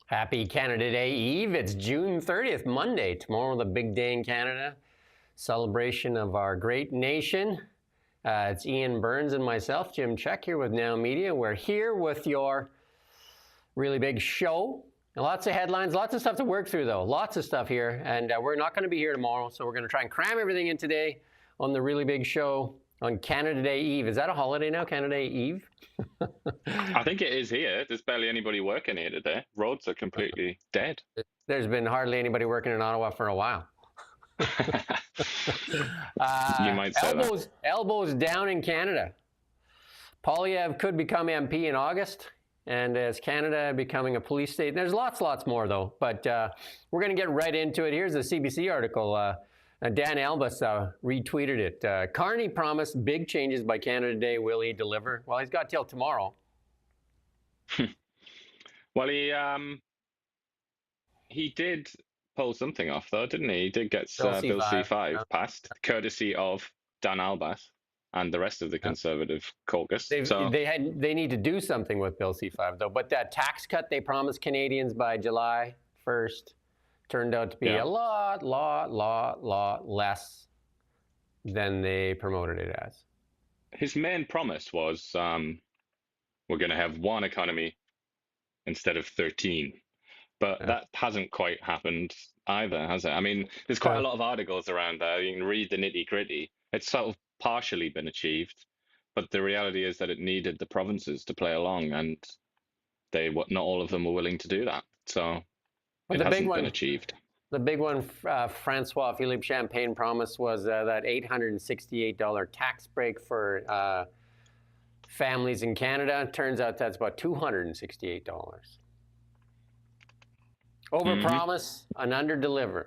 Happy Canada Day Eve. It's June 30th, Monday. Tomorrow, the big day in Canada. Celebration of our great nation. It's Iain Burns and myself, Jim Csek, here with NowMedia. We're here with your really big show. And lots of headlines, lots of stuff to work through, though. Lots of stuff here. And we're not going to be here tomorrow, so we're going to try and cram everything in today on the really big show on Canada Day Eve. Is that a holiday now, Canada Day Eve? I think it is here. There's barely anybody working here today. Roads are completely dead. There's been hardly anybody working in Ottawa for a while. You might say that. Elbows down in Canada. Poilievre could become MP in August, and as Canada becoming a police state. There's lots more, though, but we're going to get right into it. Here's the CBC article. Dan Albus retweeted it. Carney promised big changes by Canada Day. Will he deliver? Well, he's got till tomorrow. Well, he did pull something off, though, didn't he? He did get Bill C5 passed, courtesy of Dan Albus and the rest of the Conservative caucus. They need to do something with Bill C5, though. But that tax cut they promised Canadians by July 1st turned out to be a lot less than they promoted it as. His main promise was we're going to have one economy instead of 13. But that hasn't quite happened either, has it? I mean, there's quite a lot of articles around there. You can read the nitty-gritty. It's sort of partially been achieved, but the reality is that it needed the provinces to play along, and not all of them were willing to do that. So it hasn't been achieved. The big one, Francois Philippe Champagne promised was that $868 tax break for families in Canada. Turns out that's about $268. Overpromise and underdeliver.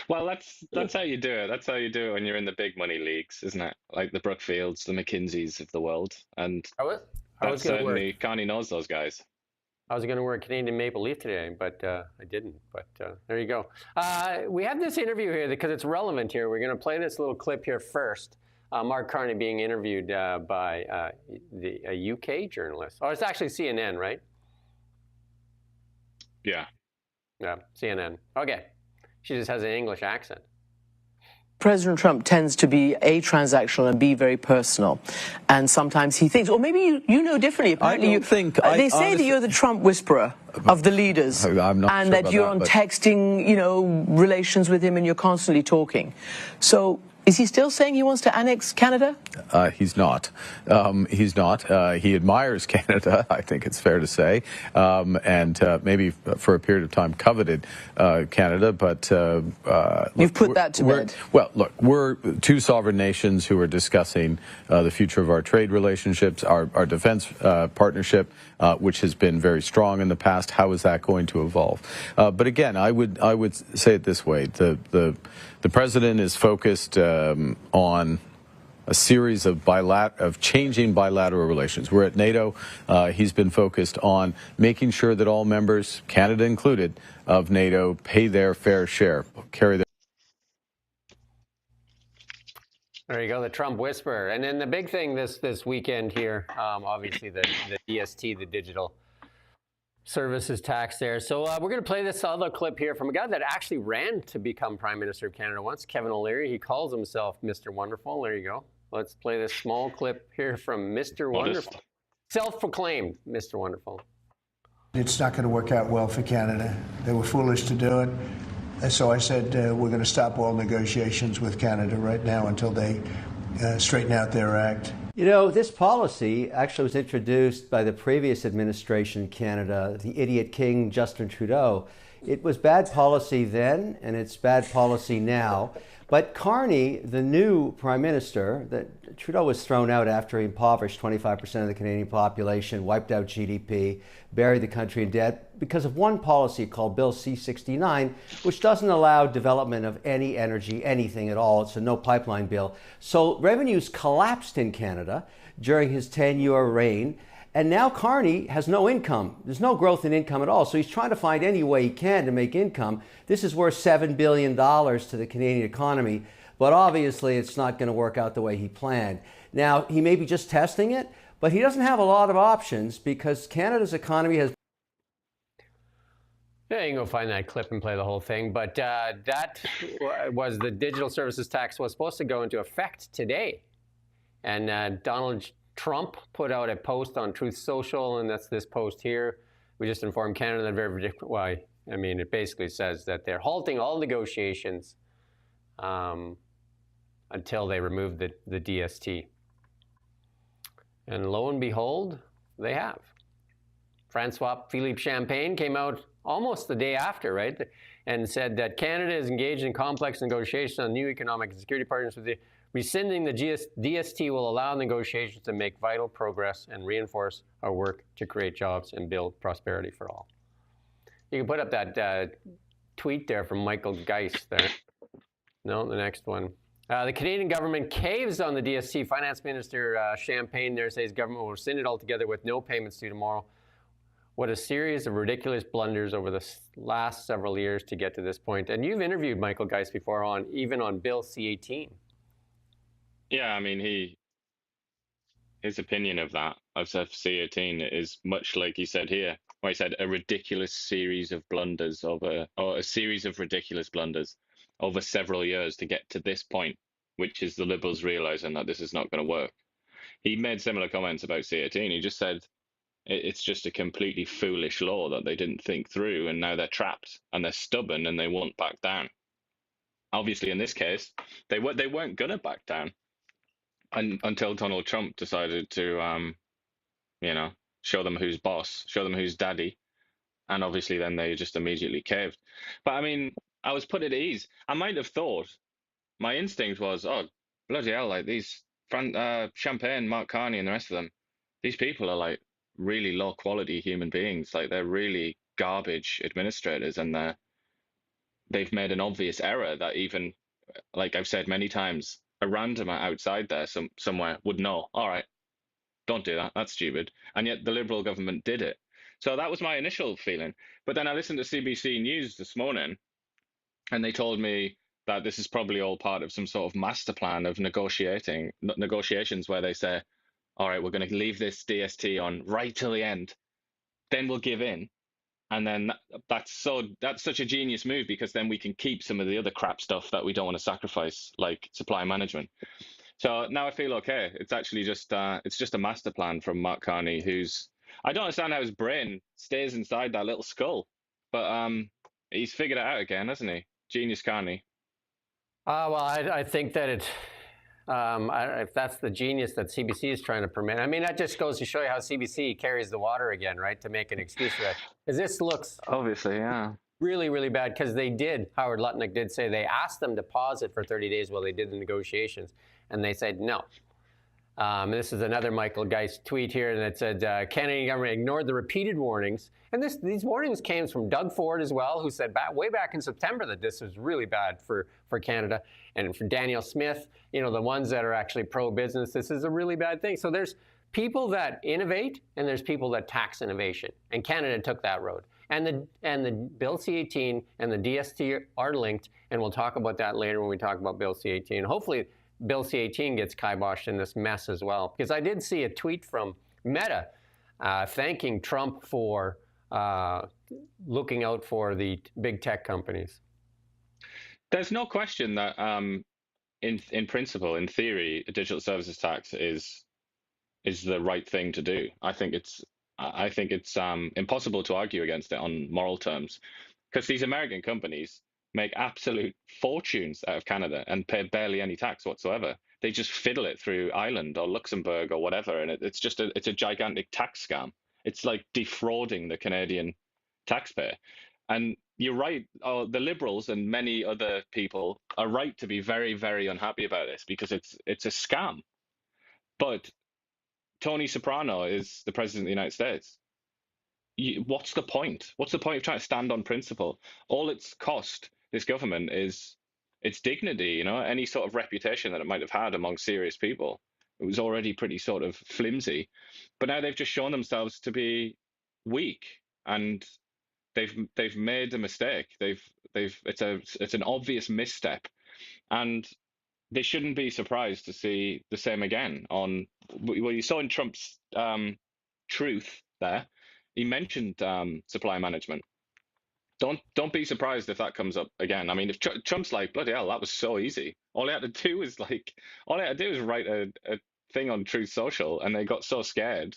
Well, that's how you do it. That's how you do it when you're in the big money leagues, isn't it? Like the Brookfields, the McKinseys of the world. And that's certainly Carney knows those guys. I was going to wear a Canadian maple leaf today, but I didn't. But there you go. We have this interview here because it's relevant here. We're going to play this little clip here first. Mark Carney being interviewed by a UK journalist. Oh, it's actually CNN, right? Yeah, CNN. Okay. She just has an English accent. President Trump tends to be A, transactional, and B, very personal. And sometimes he thinks, or maybe you know differently. Apparently they say that you're the Trump whisperer of the leaders. I'm not and sure that you're on texting, relations with him, and you're constantly talking. So is he still saying he wants to annex Canada? He's not. He's not. He admires Canada, I think it's fair to say, and maybe for a period of time coveted Canada. But you've put that to bed. Well, look, we're two sovereign nations who are discussing the future of our trade relationships, our defense partnership, which has been very strong in the past. How is that going to evolve? But again, I would say it this way: the president is focused on a series of changing bilateral relations. We're at NATO. He's been focused on making sure that all members, Canada included, of NATO pay their fair share, carry their. There you go, the Trump whisperer. And then the big thing this weekend here, obviously the DST, the digital services tax there. So we're going to play this other clip here from a guy that actually ran to become Prime Minister of Canada once, Kevin O'Leary. He calls himself Mr. Wonderful. There you go. Let's play this small clip here from Mr. Wonderful. Self-proclaimed Mr. Wonderful. It's not going to work out well for Canada. They were foolish to do it. And so I said, we're going to stop all negotiations with Canada right now until they straighten out their act. You know, this policy actually was introduced by the previous administration in Canada, the idiot king Justin Trudeau. It was bad policy then, and it's bad policy now. But Carney, the new prime minister, that Trudeau was thrown out after he impoverished 25% of the Canadian population, wiped out GDP, buried the country in debt because of one policy called Bill C-69, which doesn't allow development of any energy, anything at all. It's a no pipeline bill. So revenues collapsed in Canada during his 10-year reign. And now Carney has no income. There's no growth in income at all. So he's trying to find any way he can to make income. This is worth $7 billion to the Canadian economy. But obviously, it's not going to work out the way he planned. Now, he may be just testing it, but he doesn't have a lot of options because Canada's economy has Yeah, you can go find that clip and play the whole thing. But that was the digital services tax was supposed to go into effect today. And Donald Trump put out a post on Truth Social, and that's this post here. We just informed Canada that it basically says that they're halting all negotiations until they remove the DST. And lo and behold, they have. Francois Philippe Champagne came out almost the day after, right? And said that Canada is engaged in complex negotiations on new economic and security partnerships with the rescinding the DST will allow negotiations to make vital progress and reinforce our work to create jobs and build prosperity for all. You can put up that tweet there from Michael Geist there. No, the next one. The Canadian government caves on the DST. Finance Minister Champagne there says government will rescind it altogether with no payments due tomorrow. What a series of ridiculous blunders over the last several years to get to this point. And you've interviewed Michael Geist before even on Bill C-18. Yeah, I mean, his opinion of that, of C-18, is much like he said here, where he said a ridiculous series of blunders or a series of ridiculous blunders over several years to get to this point, which is the Liberals realizing that this is not going to work. He made similar comments about C-18. He just said it's just a completely foolish law that they didn't think through, and now they're trapped and they're stubborn and they won't back down. Obviously, in this case, they weren't going to back down until Donald Trump decided to, show them who's boss, show them who's daddy, and obviously then they just immediately caved. But I mean, I was put at ease. I might have thought, my instinct was, oh, bloody hell, like these Champagne, Mark Carney, and the rest of them, these people are like really low quality human beings. Like they're really garbage administrators, and they've made an obvious error that even, like I've said many times, a randomer outside there somewhere would know, all right, don't do that, that's stupid. And yet the Liberal government did it. So that was my initial feeling. But then I listened to CBC News this morning, and they told me that this is probably all part of some sort of master plan of negotiations where they say, all right, we're going to leave this DST on right till the end, then we'll give in. And then that's such a genius move, because then we can keep some of the other crap stuff that we don't want to sacrifice, like supply management. So now I feel okay. It's actually just a master plan from Mark Carney, I don't understand how his brain stays inside that little skull, but he's figured it out again, hasn't he? Genius Carney. Well, I think that if that's the genius that CBC is trying to permit, I mean, that just goes to show you how CBC carries the water again, right? To make an excuse for that. Because this looks obviously, yeah, really, really bad. Because Howard Lutnick did say they asked them to pause it for 30 days while they did the negotiations, and they said no. This is another Michael Geist tweet here, and it said, Canadian government ignored the repeated warnings. And these warnings came from Doug Ford as well, who said way back in September that this was really bad for Canada. And for Daniel Smith, the ones that are actually pro-business, this is a really bad thing. So there's people that innovate, and there's people that tax innovation. And Canada took that road. And the Bill C-18 and the DST are linked, and we'll talk about that later when we talk about Bill C-18. Hopefully, Bill C-18 gets kiboshed in this mess as well. Because I did see a tweet from Meta thanking Trump for looking out for the big tech companies. There's no question that in principle, in theory, a digital services tax is the right thing to do. I think it's impossible to argue against it on moral terms, because these American companies make absolute fortunes out of Canada and pay barely any tax whatsoever. They just fiddle it through Ireland or Luxembourg or whatever, and it's a gigantic tax scam. It's like defrauding the Canadian taxpayer. And you're right, the Liberals and many other people are right to be very, very unhappy about this, because it's a scam. But Tony Soprano is the president of the United States. What's the point? What's the point of trying to stand on principle? All it's cost this government is its dignity, any sort of reputation that it might have had among serious people. It was already pretty sort of flimsy, but now they've just shown themselves to be weak, and they've made a mistake. It's an obvious misstep, and they shouldn't be surprised to see the same again. You saw in Trump's truth there, he mentioned supply management. don't be surprised if that comes up again. I mean, if Trump's like, bloody hell, that was so easy. All he had to do was write a thing on Truth Social, and they got so scared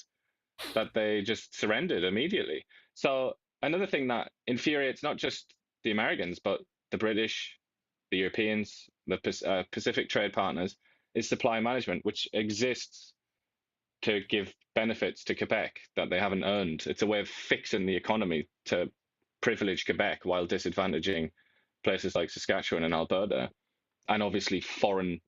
that they just surrendered immediately. So another thing that infuriates not just the Americans, but the British, the Europeans, the Pacific trade partners, is supply management, which exists to give benefits to Quebec that they haven't earned. It's a way of fixing the economy to privilege Quebec while disadvantaging places like Saskatchewan and Alberta, and obviously foreign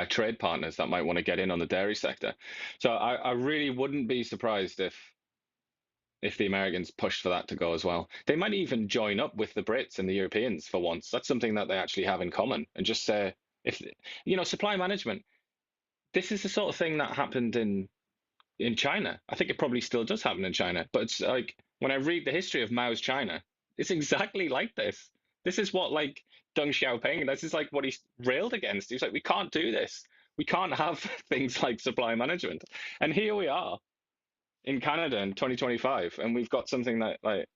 trade partners that might want to get in on the dairy sector. So I really wouldn't be surprised if the Americans pushed for that to go as well. They might even join up with the Brits and the Europeans for once. That's something that they actually have in common, and just say, if supply management, this is the sort of thing that happened in China. I think it probably still does happen in China, but it's like, when I read the history of Mao's China, it's exactly like this. This is what, like, Deng Xiaoping, this is like what he's railed against. He's like, we can't do this. We can't have things like supply management. And here we are in Canada in 2025, and we've got something that, like,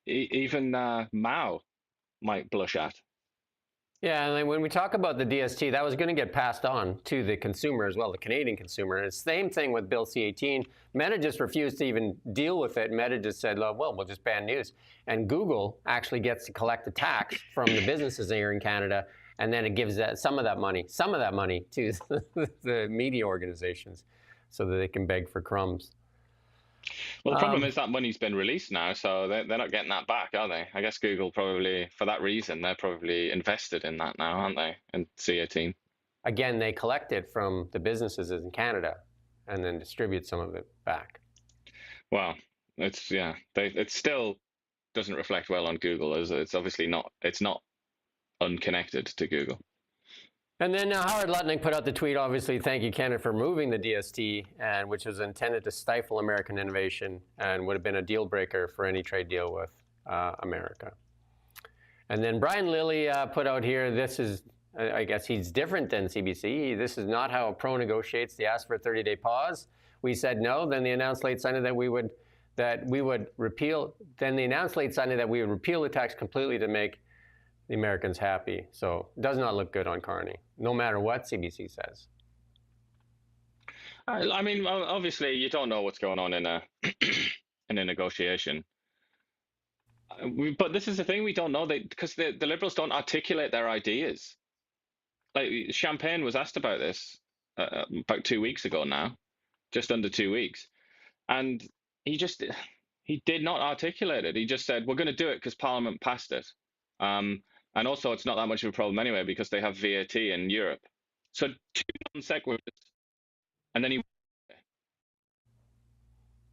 even Mao might blush at. Yeah, and when we talk about the DST, that was going to get passed on to the consumer as well, the Canadian consumer. And it's the same thing with Bill C-18. Meta just refused to even deal with it. Meta just said, well, we'll just ban news. And Google actually gets to collect the tax from the businesses here in Canada, and then it gives some of that money to the media organizations so that they can beg for crumbs. Well, the problem is that money's been released now, so they're not getting that back, are they? I guess Google probably, for that reason, they're probably invested in that now, aren't they? In C-18. Again, they collect it from the businesses in Canada and then distribute some of it back. Well, it still doesn't reflect well on Google. It's obviously not. It's not unconnected to Google. And then Howard Lutnick put out the tweet, obviously, thank you, Canada, for removing the DST, and which was intended to stifle American innovation and would have been a deal breaker for any trade deal with America. And then Brian Lilly put out here, this is, I guess he's different than CBC. This is not how a pro negotiates. They asked for a 30-day pause. We said no. Then they announced late Sunday that we would repeal. Then they announced late Sunday that we would repeal the tax completely to make the Americans happy. So it does not look good on Carney, no matter what CBC says. I mean, obviously, you don't know what's going on in a in a negotiation. But this is the thing, we don't know, because the Liberals don't articulate their ideas. Like, Champagne was asked about this about 2 weeks ago now, just under 2 weeks, and he did not articulate it. He just said, we're going to do it because Parliament passed it. And also, it's not that much of a problem anyway, because they have VAT in Europe. So 2 non-sequiturs, and then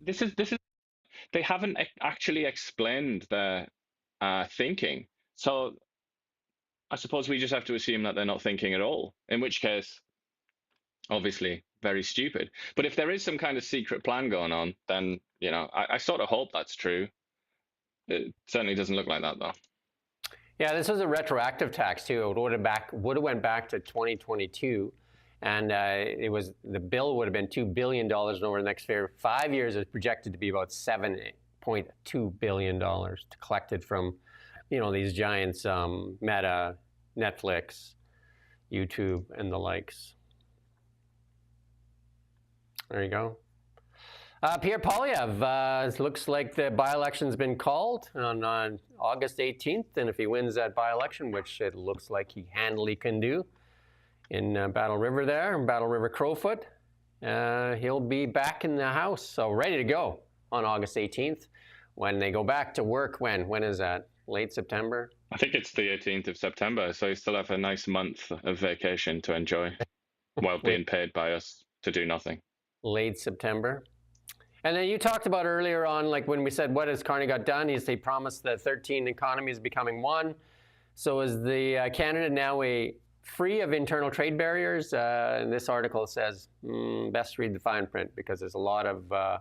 this is they haven't actually explained their thinking. So I suppose we just have to assume that they're not thinking at all, in which case, obviously, very stupid. But if there is some kind of secret plan going on, then, I sort of hope that's true. It certainly doesn't look like that, though. Yeah, this was a retroactive tax too. It would have went back to 2022, and the bill would have been $2 billion over the next 5 years. It's projected to be about $7.2 billion collected from, these giants, Meta, Netflix, YouTube, and the likes. There you go. Pierre Poilievre, looks like the by-election's been called on August 18th, and if he wins that by-election, which it looks like he handily can do in Battle River there, Battle River Crowfoot, he'll be back in the House, so ready to go on August 18th when they go back to work. When is that? Late September? I think it's the 18th of September, so you still have a nice month of vacation to enjoy while being paid by us to do nothing. Late September. And then you talked about earlier on, like when we said, what has Carney got done? He promised that 13 economies becoming one. So is the Canada now free of internal trade barriers? And this article says, best read the fine print, because there's a lot of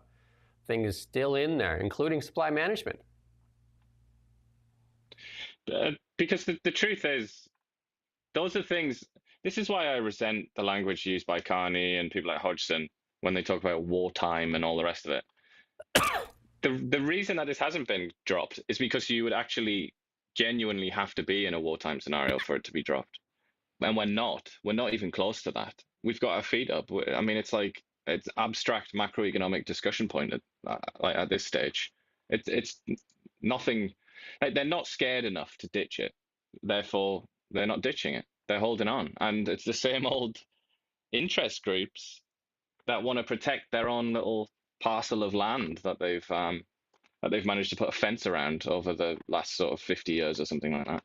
things still in there, including supply management. Because the truth is, those are things, this is why I resent the language used by Carney and people like Hodgson when they talk about wartime and all the rest of it. the reason that this hasn't been dropped is because you would actually genuinely have to be in a wartime scenario for it to be dropped. And we're not. We're not even close to that. We've got our feet up. I mean, it's like it's abstract macroeconomic discussion point at this stage. It's nothing. Like, they're not scared enough to ditch it. Therefore, they're not ditching it. They're holding on. And it's the same old interest groups that want to protect their own little parcel of land that they've managed to put a fence around over the last sort of 50 years or something like that.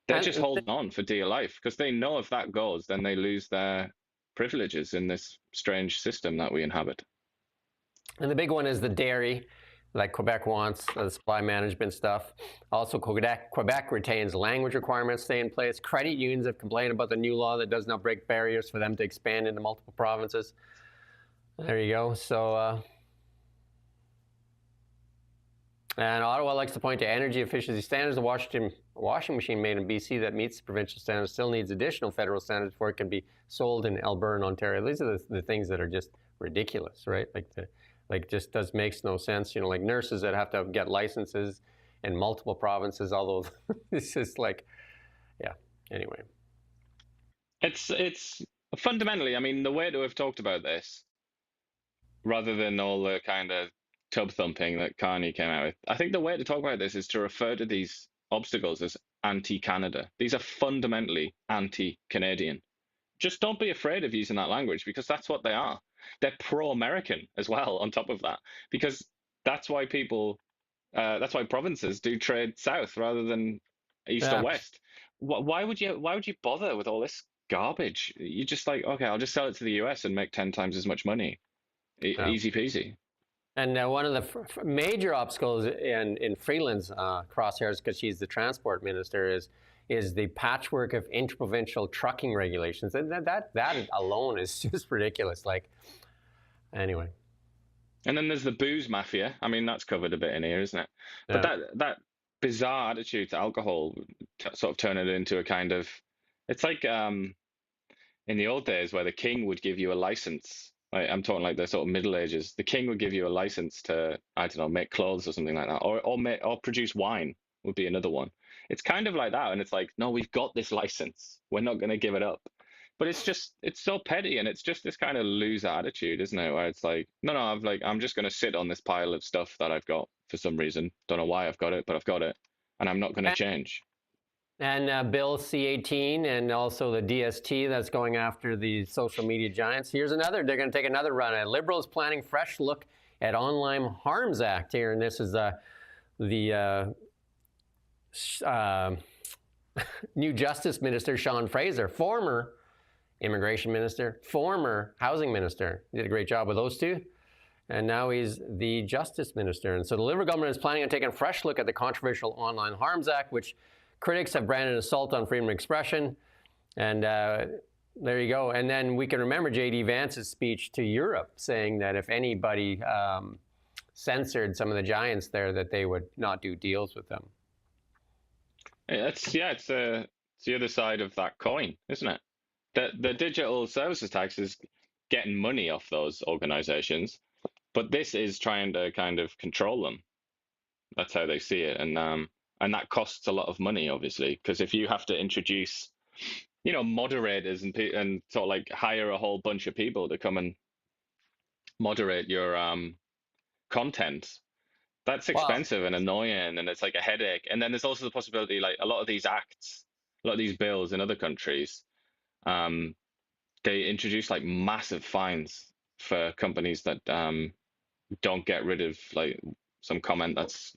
They're just holding on for dear life because they know if that goes, then they lose their privileges in this strange system that we inhabit. And the big one is the dairy, like Quebec wants, the supply management stuff. Also, Quebec retains language requirements stay in place. Credit unions have complained about the new law that does not break barriers for them to expand into multiple provinces. There you go. So, and Ottawa likes to point to energy efficiency standards. The washing machine made in BC that meets the provincial standards still needs additional federal standards before it can be sold in Alberta and Ontario. These are the things that are just ridiculous, right? Like just makes no sense. You know, like nurses that have to get licenses in multiple provinces. Although it's just like, yeah. Anyway, it's fundamentally. I mean, the way to have talked about this, rather than all the kind of tub thumping that Carney came out with, I think the way to talk about this is to refer to these obstacles as anti-Canada. These are fundamentally anti-Canadian. Just don't be afraid of using that language because that's what they are. They're pro-American as well on top of that, because that's why provinces do trade south rather than east or west. Why would you bother with all this garbage? You're just like, okay, I'll just sell it to the US and make 10 times as much money. Easy peasy. And one of the major obstacles in Freeland's crosshairs, because she's the transport minister, is the patchwork of interprovincial trucking regulations. And that alone is just ridiculous. Like, anyway. And then there's the booze mafia. I mean, that's covered a bit in here, isn't it? But that bizarre attitude to alcohol, sort of turn it into a kind of, it's like in the old days where the king would give you a license. I'm talking like the sort of Middle Ages. The king would give you a license to, I don't know, make clothes or something like that, or produce wine would be another one. It's kind of like that, and it's like, no, we've got this license. We're not going to give it up. But it's so petty, and it's just this kind of loser attitude, isn't it? Where it's like, no, I'm just going to sit on this pile of stuff that I've got for some reason. Don't know why I've got it, but I've got it, and I'm not going to change. And Bill C-18 and also the DST that's going after the social media giants. Here's another. They're going to take another run at Liberals planning fresh look at Online Harms Act here. And this is the new Justice Minister, Sean Fraser, former Immigration Minister, former Housing Minister. He did a great job with those two. And now he's the Justice Minister. And so the Liberal government is planning on taking a fresh look at the controversial Online Harms Act, which critics have branded an assault on freedom of expression. And there you go. And then we can remember J.D. Vance's speech to Europe saying that if anybody censored some of the giants there, that they would not do deals with them. It's the other side of that coin, isn't it? The digital services tax is getting money off those organizations, but this is trying to kind of control them. That's how they see it. And that costs a lot of money, obviously, because if you have to introduce, moderators and sort of like hire a whole bunch of people to come and moderate your content, that's expensive and annoying, and it's like a headache. And then there's also the possibility, like a lot of these bills in other countries, they introduce like massive fines for companies that don't get rid of like some comment that's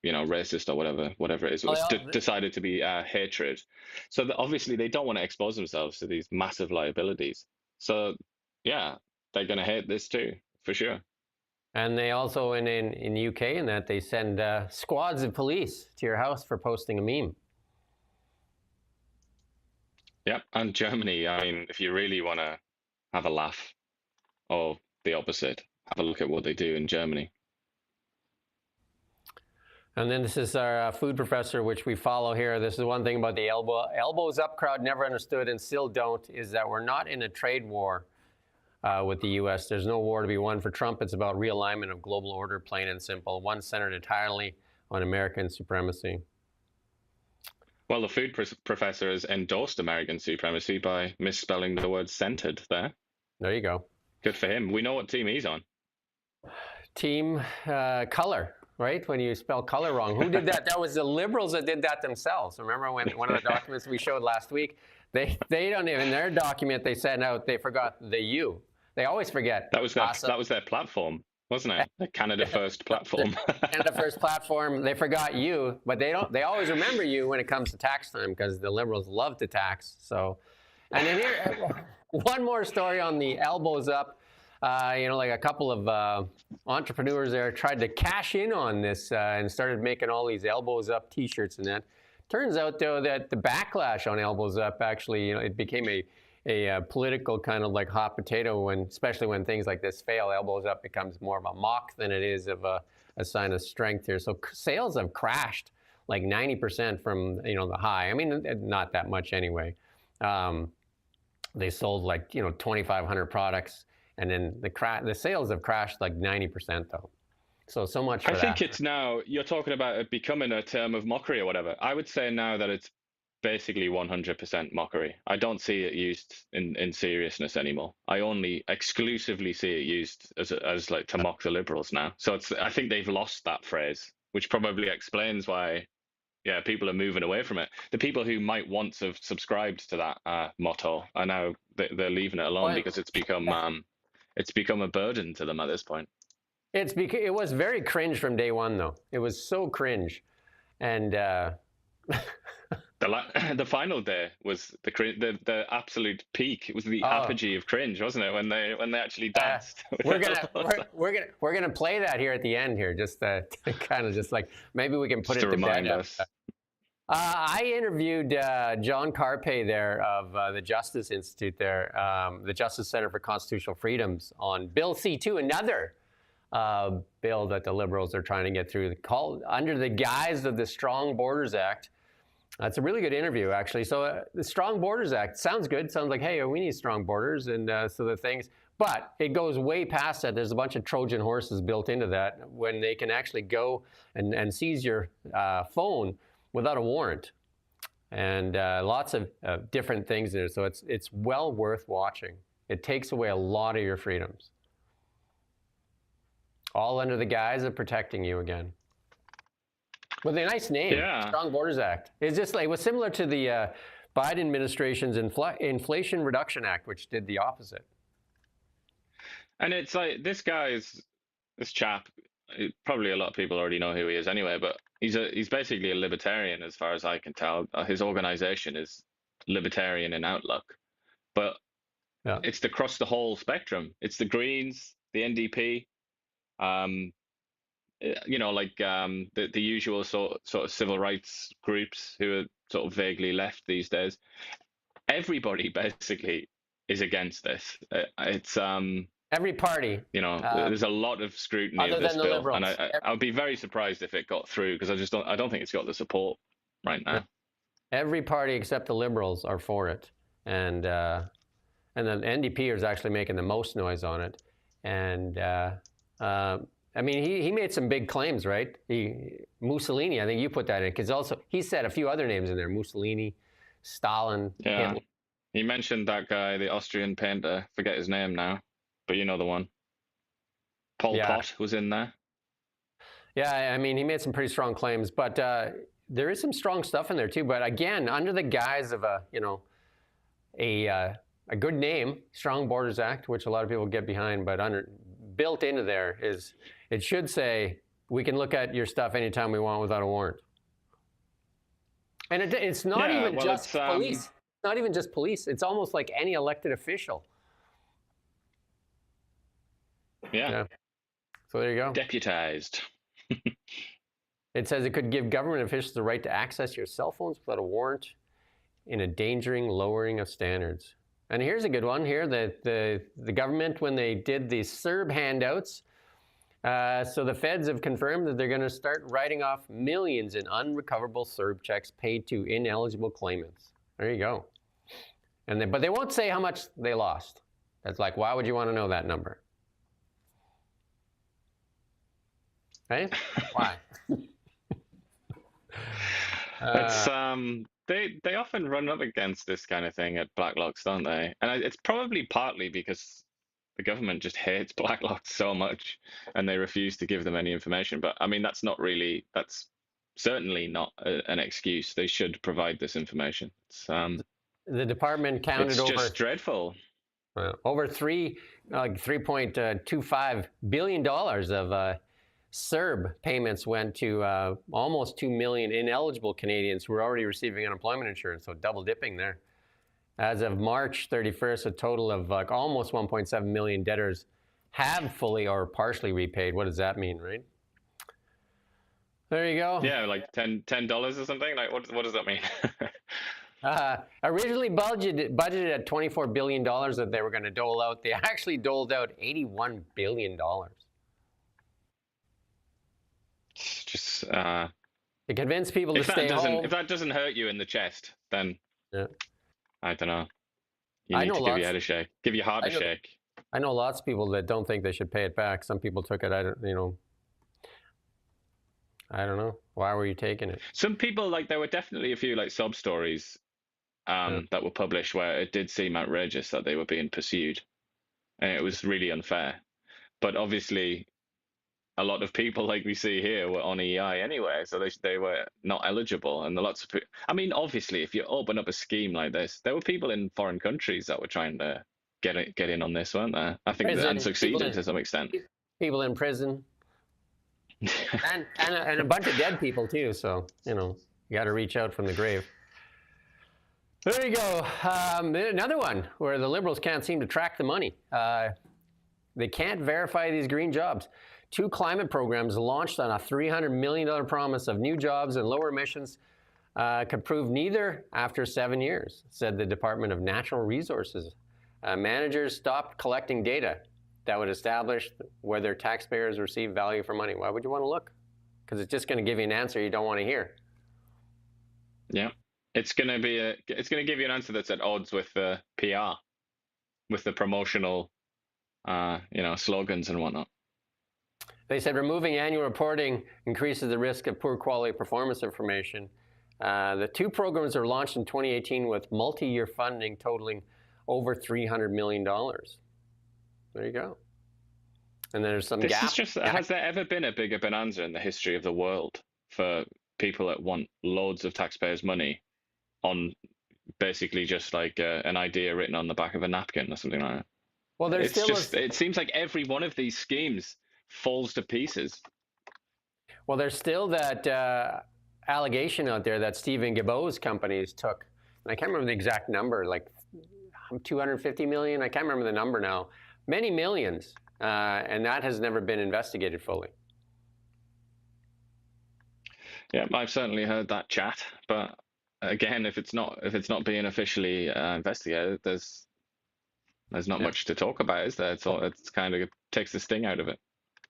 racist or whatever it is. It was decided to be hatred. So obviously they don't want to expose themselves to these massive liabilities. So yeah, they're going to hate this too, for sure. And they also in UK in that they send squads of police to your house for posting a meme. Yeah, and Germany. I mean, if you really want to have a laugh, or the opposite, have a look at what they do in Germany. And then this is our food professor, which we follow here. This is one thing about the elbows up crowd never understood and still don't, is that we're not in a trade war with the U.S. There's no war to be won for Trump. It's about realignment of global order, plain and simple. One centered entirely on American supremacy. Well, the food professor has endorsed American supremacy by misspelling the word centered there. There you go. Good for him. We know what team he's on. Team color, right? When you spell color wrong. Who did that? That was the Liberals that did that themselves. Remember when one of the documents we showed last week, they don't even, in their document they sent out, they forgot the U. They always forget. That was their platform, wasn't it? The Canada First platform. Canada First platform. They forgot you, but they always remember you when it comes to tax time, because the Liberals love to tax. So, and then here, one more story on the elbows up. Like a couple of entrepreneurs there tried to cash in on this and started making all these elbows up T-shirts and that. Turns out, though, that the backlash on elbows up actually, it became a political kind of like hot potato, especially when things like this fail. Elbows up becomes more of a mock than it is of a sign of strength here. So sales have crashed like 90% from the high. I mean, not that much anyway. They sold like 2,500 products. And then the sales have crashed like 90% though. So much for that. I think it's now, you're talking about it becoming a term of mockery or whatever. I would say now that it's basically 100% mockery. I don't see it used in seriousness anymore. I only exclusively see it used as like to mock the Liberals now. So I think they've lost that phrase, which probably explains why, people are moving away from it. The people who might once have subscribed to that motto are now, they're leaving it alone because it's become a burden to them at this point. It was very cringe from day one, though. It was so cringe, and the final day was the absolute peak. It was the apogee of cringe, wasn't it? When they actually danced. We're gonna play that here at the end here, just to kind of just like maybe we can put just it to remind us. I interviewed John Carpay there of the Justice Institute there, the Justice Center for Constitutional Freedoms, on Bill C-2, another bill that the Liberals are trying to get through, called under the guise of the Strong Borders Act. That's a really good interview, actually. So the Strong Borders Act sounds good. Sounds like, hey, we need strong borders, and so the things. But it goes way past that. There's a bunch of Trojan horses built into that when they can actually go and seize your phone without a warrant, and lots of different things there. So it's well worth watching. It takes away a lot of your freedoms, all under the guise of protecting you again. With a nice name, Strong Borders Act. It's just like, it was similar to the Biden administration's Inflation Reduction Act, which did the opposite. And it's like this chap. Probably a lot of people already know who he is anyway, but he's basically a libertarian as far as I can tell. His organization is libertarian in outlook, but it's across the whole spectrum. It's the Greens, the NDP, the usual sort of civil rights groups who are sort of vaguely left these days. Everybody basically is against this. It's every party. There's a lot of scrutiny of this bill, and I would be very surprised if it got through, because I don't think it's got the support right now. Every party except the Liberals are for it, and the NDP is actually making the most noise on it. And I mean, he made some big claims, right? Mussolini, I think you put that in, because also he said a few other names in there: Mussolini, Stalin. Yeah, Hitler. He mentioned that guy, the Austrian painter. Forget his name now. But you know the one. Pol Pot was in there. Yeah, I mean, he made some pretty strong claims, but there is some strong stuff in there too. But again, under the guise of a good name, Strong Borders Act, which a lot of people get behind, but built into there is, it should say, we can look at your stuff anytime we want without a warrant. And it's not even just police. It's not even just police. It's almost like any elected official. Yeah. So there you go. Deputized. It says it could give government officials the right to access your cell phones without a warrant in endangering lowering of standards. And here's a good one here, the government, when they did the SERB handouts, so the feds have confirmed that they're going to start writing off millions in unrecoverable SERB checks paid to ineligible claimants. There you go. But they won't say how much they lost. It's like, why would you want to know that number? Right? Why? It's they often run up against this kind of thing at Blacklocks, don't they? And it's probably partly because the government just hates Blacklocks so much, and they refuse to give them any information. But I mean, that's certainly not an excuse. They should provide this information. It's the department counted it's over just dreadful. Over $3.25 billion of SERB payments went to almost 2 million ineligible Canadians who were already receiving unemployment insurance, so double dipping there. As of March 31st, a total of almost 1.7 million debtors have fully or partially repaid. What does that mean, right? There you go. Yeah, like $10 or something. Like, what does that mean? Originally budgeted at $24 billion that they were going to dole out. They actually doled out $81 billion. It's just to convince people to stay home. If that doesn't hurt you in the chest, then yeah. I don't know. You need to give your head a shake. Give your heart a shake. I know lots of people that don't think they should pay it back. Some people took it. I don't know. Why were you taking it? Some people, like, there were definitely a few like sob stories that were published where it did seem outrageous that they were being pursued, and it was really unfair. But obviously, a lot of people, like we see here, were on EI anyway, so they were not eligible. And lots of people, I mean, obviously, if you open up a scheme like this, there were people in foreign countries that were trying to get in on this, weren't there? I think and succeeded to some extent. People in prison. and a bunch of dead people too, so you got to reach out from the grave. There you go. Another one where the Liberals can't seem to track the money. They can't verify these green jobs. 2 climate programs launched on a $300 million promise of new jobs and lower emissions could prove neither after 7 years, said the Department of Natural Resources. Managers stopped collecting data that would establish whether taxpayers receive value for money. Why would you want to look? Because it's just going to give you an answer you don't want to hear. Yeah, it's going to give you an answer that's at odds with the PR, with the promotional, slogans and whatnot. They said removing annual reporting increases the risk of poor quality performance information. The 2 programs are launched in 2018 with multi-year funding totaling over $300 million. There you go. And there's some gaps. Has there ever been a bigger bonanza in the history of the world for people that want loads of taxpayers' money on basically just like an idea written on the back of a napkin or something like that? Well, it seems like every one of these schemes falls to pieces. Well, there's still that allegation out there that Stephen Guilbeault's companies took, and I can't remember the exact number, like 250 million. I can't remember the number now. Many millions, and that has never been investigated fully. Yeah, I've certainly heard that chat, but again, if it's not being officially investigated, there's not much to talk about, is there? It's kind of takes the sting out of it.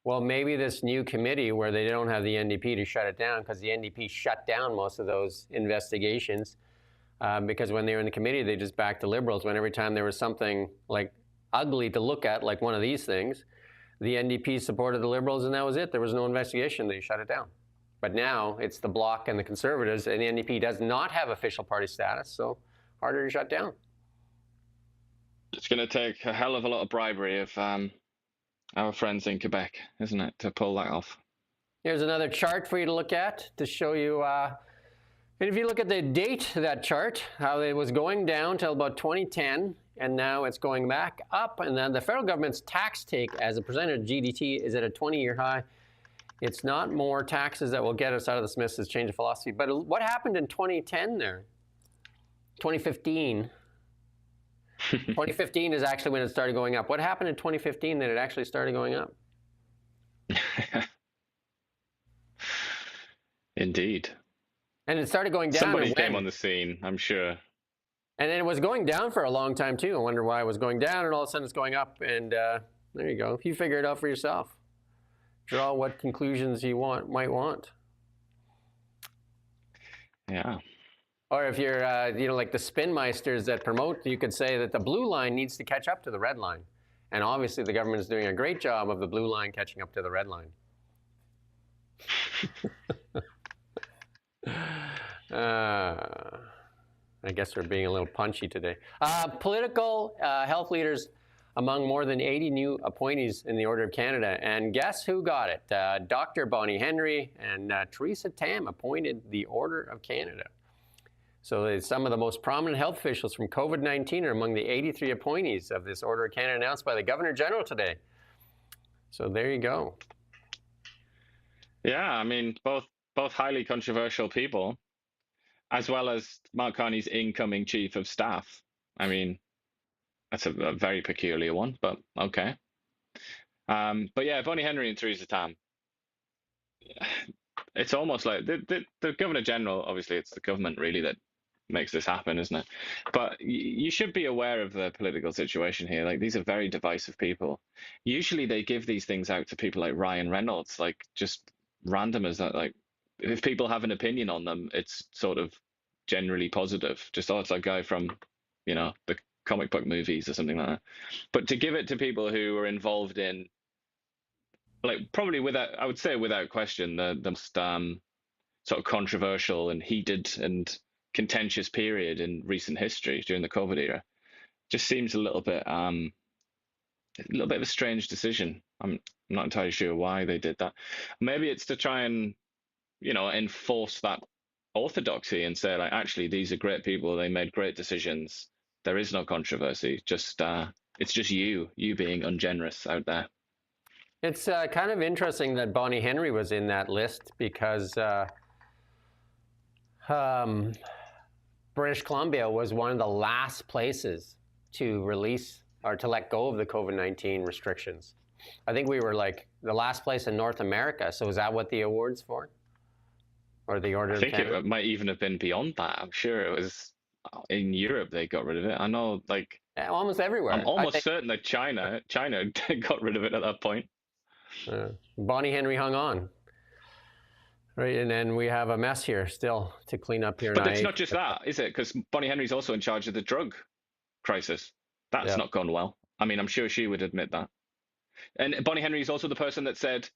Well, maybe this new committee where they don't have the NDP to shut it down, because the NDP shut down most of those investigations, because when they were in the committee, they just backed the Liberals. When every time there was something like ugly to look at, like one of these things, the NDP supported the Liberals, and that was it. There was no investigation. They shut it down. But now it's the Bloc and the Conservatives, and the NDP does not have official party status, so harder to shut down. It's going to take a hell of a lot of bribery of our friends in Quebec, isn't it, to pull that off? Here's another chart for you to look at to show you. And if you look at the date of that chart, how it was going down till about 2010, and now it's going back up. And then the federal government's tax take as a percentage of GDP is at a 20-year high. It's not more taxes that will get us out of the Smiths, it's change of philosophy. But what happened in 2010 there? 2015. 2015 is actually when it started going up. What happened in 2015 that it actually started going up? Indeed. And it started going down. Somebody came on the scene, I'm sure. And then it was going down for a long time too. I wonder why it was going down, and all of a sudden it's going up. And there you go. You figure it out for yourself. Draw what conclusions you might want. Yeah. Or if you're, like the spin meisters that promote, you could say that the blue line needs to catch up to the red line. And obviously the government is doing a great job of the blue line catching up to the red line. I guess we're being a little punchy today. Political health leaders among more than 80 new appointees in the Order of Canada. And guess who got it? Dr. Bonnie Henry and Theresa Tam appointed the Order of Canada. So some of the most prominent health officials from COVID-19 are among the 83 appointees of this Order of Canada announced by the Governor General today. So there you go. Yeah, I mean, both highly controversial people, as well as Mark Carney's incoming chief of staff. I mean, that's a very peculiar one, but okay. But yeah, Bonnie Henry and Theresa Tam. It's almost like the Governor General, obviously it's the government really that makes this happen, isn't it? But you should be aware of the political situation here. Like, these are very divisive people. Usually they give these things out to people like Ryan Reynolds, like just random as that. Like, if people have an opinion on them, it's sort of generally positive. Just, oh, it's that guy from, the comic book movies or something like that. But to give it to people who are involved in, like, probably I would say without question, the most sort of controversial and heated and contentious period in recent history during the COVID era, just seems a little bit of a strange decision. I'm not entirely sure why they did that. Maybe it's to try and, enforce that orthodoxy and say, like, actually, these are great people. They made great decisions. There is no controversy. Just it's just you being ungenerous out there. It's kind of interesting that Bonnie Henry was in that list because British Columbia was one of the last places to release or to let go of the COVID-19 restrictions. I think we were like the last place in North America. So is that what the award's for? Or the Order of Canada? I think it might even have been beyond that. I'm sure it was in Europe they got rid of it. I know, like, almost everywhere. I'm almost certain that China got rid of it at that point. Bonnie Henry hung on. Right, and then we have a mess here still to clean up here. But it's not just that, is it? Because Bonnie Henry's also in charge of the drug crisis. That's not gone well. I mean, I'm sure she would admit that. And Bonnie Henry is also the person that said,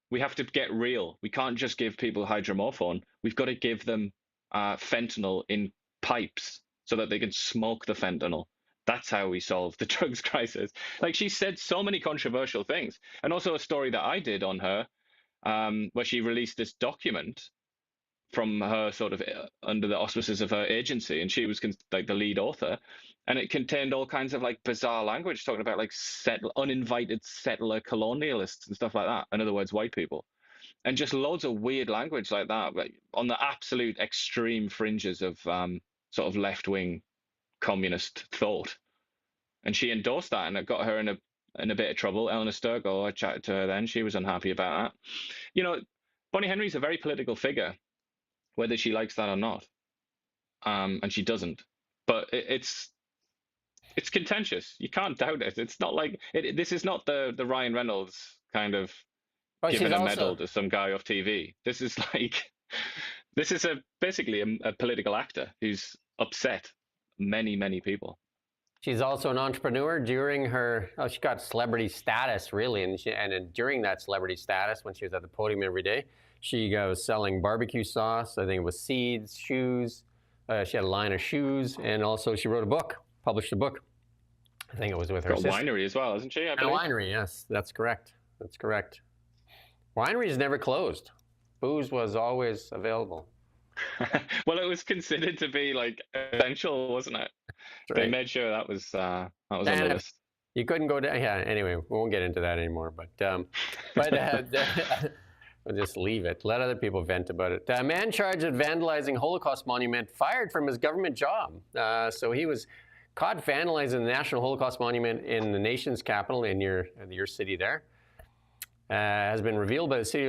we have to get real. We can't just give people hydromorphone. We've got to give them fentanyl in pipes so that they can smoke the fentanyl. That's how we solve the drugs crisis. Like, she said so many controversial things. And also a story that I did on her, where she released this document from her sort of under the auspices of her agency, and she was like the lead author, and it contained all kinds of like bizarre language talking about like uninvited settler colonialists and stuff like that. In other words, white people, and just loads of weird language like that, like on the absolute extreme fringes of sort of left-wing communist thought. And she endorsed that, and it got her in a bit of trouble. Eleanor Sturgill, I chatted to her then. She was unhappy about that. Bonnie Henry's a very political figure, whether she likes that or not. And she doesn't. But it's contentious. You can't doubt it. It's not like this is not the Ryan Reynolds kind of giving a medal to some guy off TV. This is like basically a political actor who's upset many people. She's also an entrepreneur. During her, she got celebrity status, really, and during that celebrity status, when she was at the podium every day, she was selling barbecue sauce. I think it was seeds, shoes. She had a line of shoes, and also she wrote a book, published a book. I think it was with her sister. Got a winery as well, isn't she? A winery, yes, that's correct. That's correct. Wineries never closed. Booze was always available. Well, it was considered to be like essential, wasn't it? Right. They made sure that was on the list. You couldn't go down. Yeah. Anyway, we won't get into that anymore. But we'll just leave it. Let other people vent about it. A man charged with vandalizing Holocaust monument fired from his government job. So he was caught vandalizing the National Holocaust Monument in the nation's capital, in your city there. Has been revealed by the City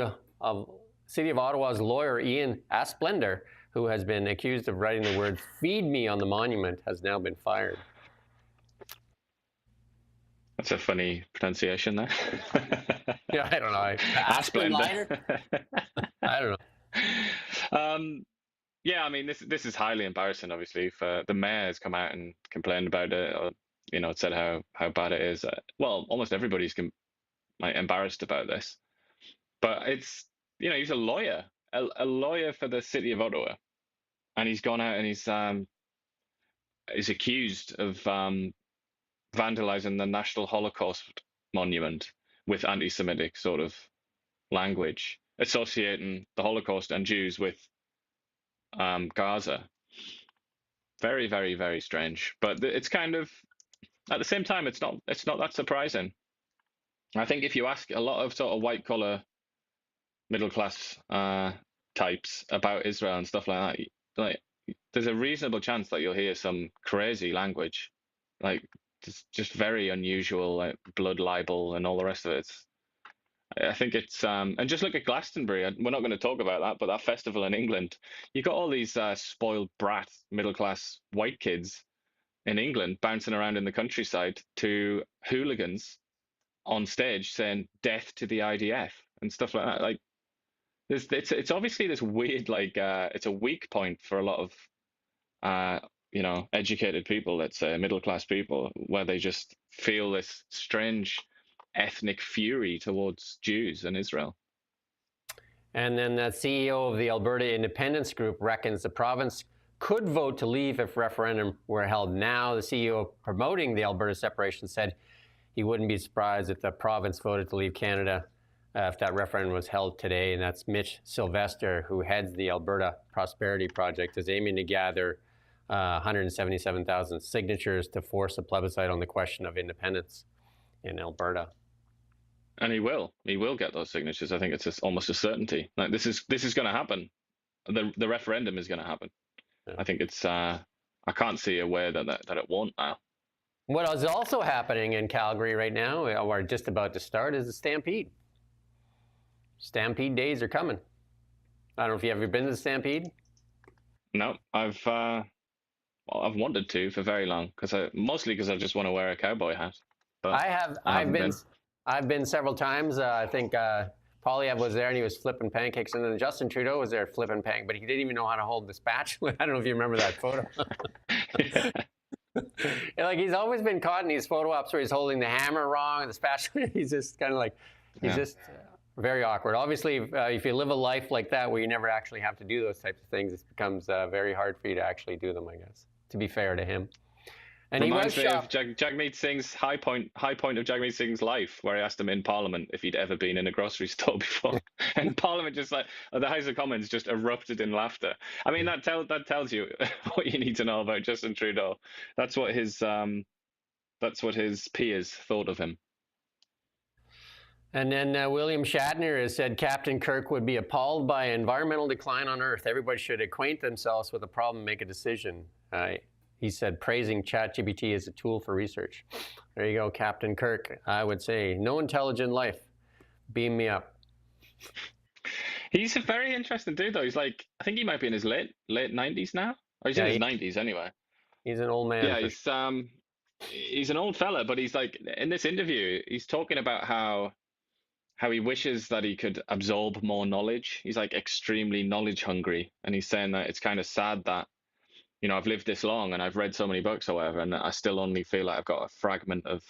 of Ottawa's lawyer, Ian Burns, who has been accused of writing the words "feed me" on the monument, has now been fired. That's a funny pronunciation there. Yeah, I don't know. Asplender. I don't know. Yeah, I mean, this is highly embarrassing. Obviously, for the mayor has come out and complained about it, or said how bad it is. Well, almost everybody's like embarrassed about this. But it's he's a lawyer, a lawyer for the city of Ottawa, and he's gone out and he's accused of vandalizing the National Holocaust Monument with anti-Semitic sort of language, associating the Holocaust and Jews with Gaza. Very, very, very strange. But it's kind of, at the same time, it's not that surprising. I think if you ask a lot of sort of white collar, middle class types about Israel and stuff like that, like there's a reasonable chance that you'll hear some crazy language, like just very unusual, like blood libel and all the rest of it. I think it's and just look at Glastonbury. We're not going to talk about that, but that festival in England, you got all these spoiled brat middle class white kids in England bouncing around in the countryside to hooligans on stage saying "Death to the IDF" and stuff like that. Like, it's obviously this weird, like it's a weak point for a lot of educated people, let's say middle class people, where they just feel this strange ethnic fury towards Jews and Israel. And then the CEO of the Alberta Independence Group reckons the province could vote to leave if referendum were held now. The CEO promoting the Alberta separation said he wouldn't be surprised if the province voted to leave Canada if that referendum was held today. And that's Mitch Sylvester, who heads the Alberta Prosperity Project, is aiming to gather 177,000 signatures to force a plebiscite on the question of independence in Alberta. And he will get those signatures. I think it's almost a certainty. Like this is going to happen. The referendum is going to happen. Yeah. I think it's. I can't see a way that it won't now. What is also happening in Calgary right now, or just about to start, is the Stampede. Stampede days are coming. I don't know if you ever been to the Stampede. No, I've wanted to for very long mostly because I just want to wear a cowboy hat. But I've been several times. I think Poilievre was there and he was flipping pancakes, and then Justin Trudeau was there flipping pancakes, but he didn't even know how to hold the spatula. I don't know if you remember that photo. Like, he's always been caught in these photo ops where he's holding the hammer wrong and the spatula. He's just kind of like, just very awkward. Obviously, if you live a life like that where you never actually have to do those types of things, it becomes very hard for you to actually do them, I guess, to be fair to him. And reminds me of Jagmeet Singh's high point of Jagmeet Singh's life, where he asked him in Parliament if he'd ever been in a grocery store before, and Parliament just the House of Commons just erupted in laughter. I mean, that tells you what you need to know about Justin Trudeau. That's what his peers thought of him. And then William Shatner has said Captain Kirk would be appalled by environmental decline on Earth. Everybody should acquaint themselves with the problem and make a decision. He said, praising ChatGPT as a tool for research. There you go, Captain Kirk. I would say, no intelligent life. Beam me up. He's a very interesting dude, though. He's like, I think he might be in his late 90s now. Or he's in his 90s anyway. He's an old man. Yeah, he's an old fella, but he's like, in this interview, he's talking about how he wishes that he could absorb more knowledge. He's like extremely knowledge hungry. And he's saying that it's kind of sad that, I've lived this long and I've read so many books or whatever, and I still only feel like I've got a fragment of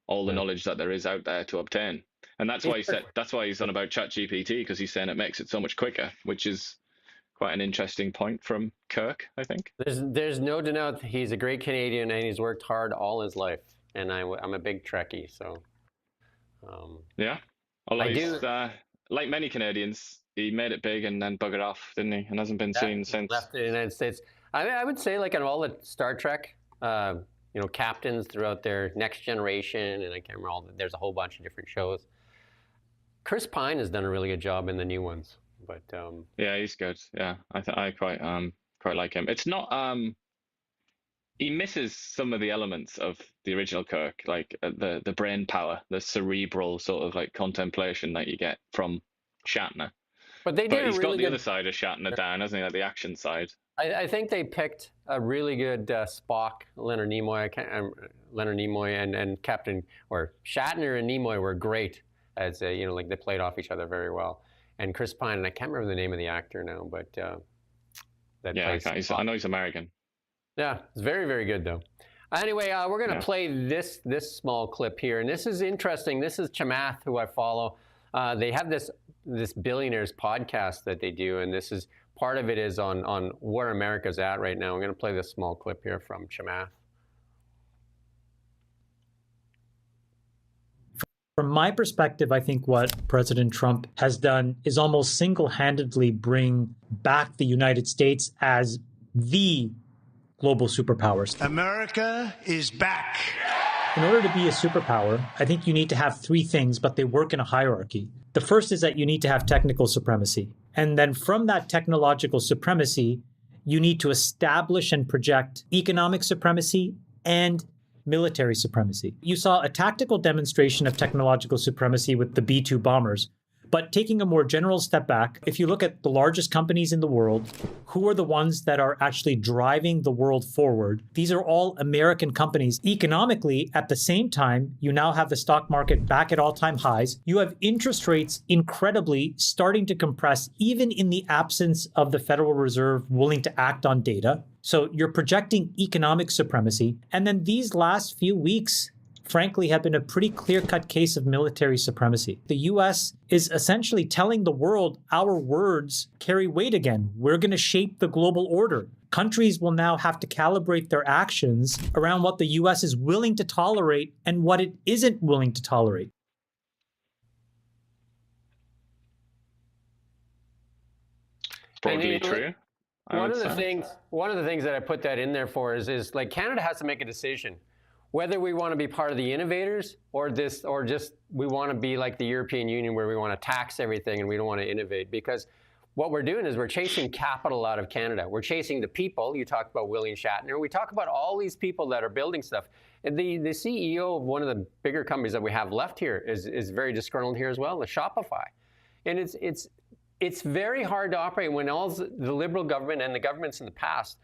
all the knowledge that there is out there to obtain. And that's why he's on about ChatGPT, because he's saying it makes it so much quicker, which is quite an interesting point from Kirk, I think. There's no doubt he's a great Canadian and he's worked hard all his life. And I'm a big Trekkie, so. Yeah. Although he's, like many Canadians, he made it big and then buggered off, didn't he? And hasn't been seen since. Left the United States. I would say, like, in all the Star Trek, captains throughout their Next Generation, and I can't remember there's a whole bunch of different shows. Chris Pine has done a really good job in the new ones, but yeah, he's good. Yeah, I quite like him. It's not he misses some of the elements of the original Kirk, like the brain power, the cerebral sort of like contemplation that you get from Shatner. But he's got the other side of Shatner down, hasn't he? Like the action side. I think they picked a really good Spock, Leonard Nimoy, and Captain, or Shatner and Nimoy were great as like they played off each other very well. And Chris Pine, and I can't remember the name of the actor now, but that Yeah, plays. I know he's American. Yeah, it's very, very good though. Anyway, we're going to play this small clip here, and this is interesting. This is Chamath, who I follow. They have this billionaires podcast that they do, and this is part of it is on where America's at right now. I'm going to play this small clip here from Chamath. From my perspective, I think what President Trump has done is almost single-handedly bring back the United States as the global superpowers. America is back. In order to be a superpower, I think you need to have three things, but they work in a hierarchy. The first is that you need to have technical supremacy. And then from that technological supremacy, you need to establish and project economic supremacy and military supremacy. You saw a tactical demonstration of technological supremacy with the B-2 bombers. But taking a more general step back, if you look at the largest companies in the world, who are the ones that are actually driving the world forward? These are all American companies. Economically, at the same time, you now have the stock market back at all-time highs. You have interest rates incredibly starting to compress, even in the absence of the Federal Reserve willing to act on data. So you're projecting economic supremacy. And then these last few weeks, frankly, have been a pretty clear-cut case of military supremacy. The U.S. is essentially telling the world our words carry weight again. We're going to shape the global order. Countries will now have to calibrate their actions around what the U.S. is willing to tolerate and what it isn't willing to tolerate. Broadly true. One of the things that I put that in there for is like Canada has to make a decision whether we want to be part of the innovators or just we want to be like the European Union where we want to tax everything and we don't want to innovate. Because what we're doing is we're chasing capital out of Canada. We're chasing the people. You talked about William Shatner. We talk about all these people that are building stuff. And the CEO of one of the bigger companies that we have left here is very disgruntled here as well, the Shopify. And it's very hard to operate when all the Liberal government and the governments in the past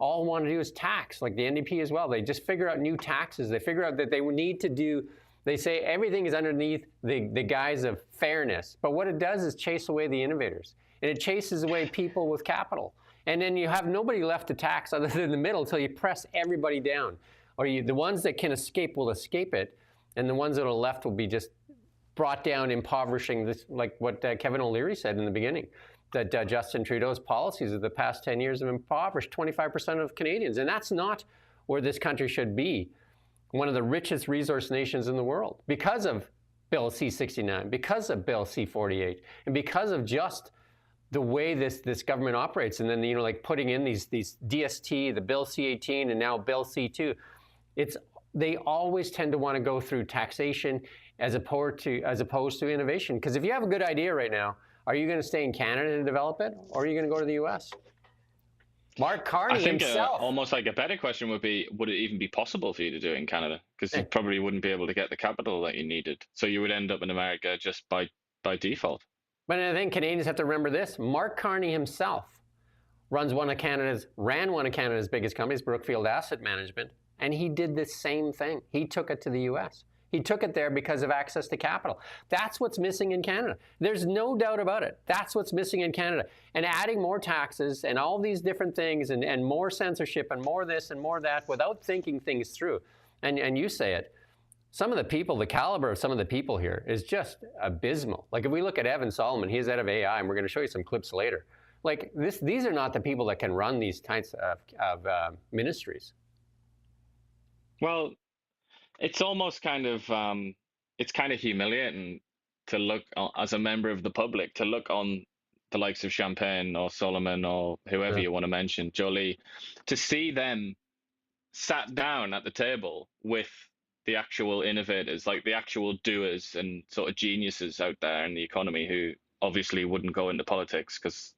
all want to do is tax, like the NDP as well. They just figure out new taxes. They figure out that they need to do, they say everything is underneath the guise of fairness. But what it does is chase away the innovators. And it chases away people with capital. And then you have nobody left to tax other than the middle until you press everybody down. Or the ones that can escape will escape it. And the ones that are left will be just brought down, impoverishing this, like what Kevin O'Leary said in the beginning. That Justin Trudeau's policies of the past 10 years have impoverished 25% of Canadians. And that's not where this country should be, one of the richest resource nations in the world, because of Bill C-69, because of Bill C-48, and because of just the way this government operates. And then, like putting in these DST, the Bill C-18, and now Bill C-2. They always tend to want to go through taxation as opposed to innovation. Because if you have a good idea right now, are you going to stay in Canada to develop it, or are you going to go to the U.S.? Mark Carney himself. Almost like a better question would be, would it even be possible for you to do it in Canada? Because you probably wouldn't be able to get the capital that you needed. So you would end up in America just by default. But I think Canadians have to remember this. Mark Carney himself ran one of Canada's biggest companies, Brookfield Asset Management, and he did the same thing. He took it to the U.S. He took it there because of access to capital. That's what's missing in Canada. There's no doubt about it. That's what's missing in Canada. And adding more taxes and all these different things and more censorship and more this and more that without thinking things through. And you say it, some of the people, the caliber of some of the people here is just abysmal. Like if we look at Evan Solomon, he's head of AI, and we're going to show you some clips later. Like these are not the people that can run these types of ministries. Well, it's almost kind of it's kind of humiliating to look as a member of the public, to look on the likes of Champagne or Solomon or whoever you want to mention, Jolie, to see them sat down at the table with the actual innovators, like the actual doers and sort of geniuses out there in the economy who obviously wouldn't go into politics because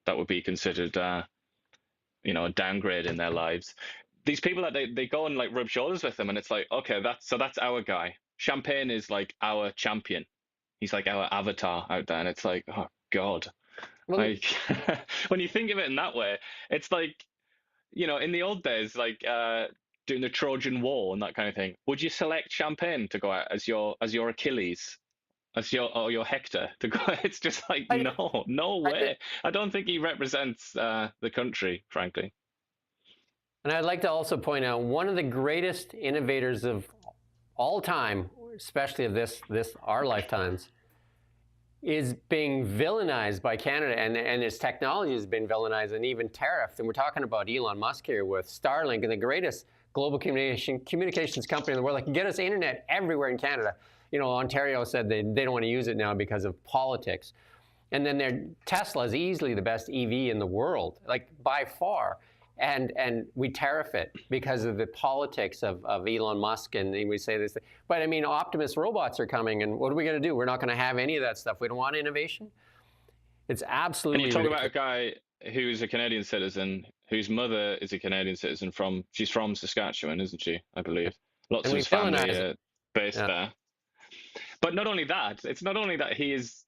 that would be considered a downgrade in their lives. These people that they go and like rub shoulders with them, and it's like, okay, that's our guy. Champagne is like our champion. He's like our avatar out there, and it's like, oh God. Well, like when you think of it in that way, it's like, in the old days, like doing the Trojan War and that kind of thing. Would you select Champagne to go out as your Achilles, as your Hector to go. It's just like, no way. I don't think he represents the country, frankly. And I'd like to also point out one of the greatest innovators of all time, especially of our lifetimes, is being villainized by Canada, and his technology has been villainized and even tariffed. And we're talking about Elon Musk here with Starlink, and the greatest global communications company in the world that can get us internet everywhere in Canada. Ontario said they don't want to use it now because of politics. And then their Tesla is easily the best EV in the world, like by far. And we tariff it because of the politics of Elon Musk, and we say this. But I mean, Optimus robots are coming, and what are we going to do? We're not going to have any of that stuff. We don't want innovation. It's absolutely. And you talk about a guy who's a Canadian citizen, whose mother is a Canadian citizen she's from Saskatchewan, isn't she? I believe lots of his family are based there. But not only that, it's not only that he is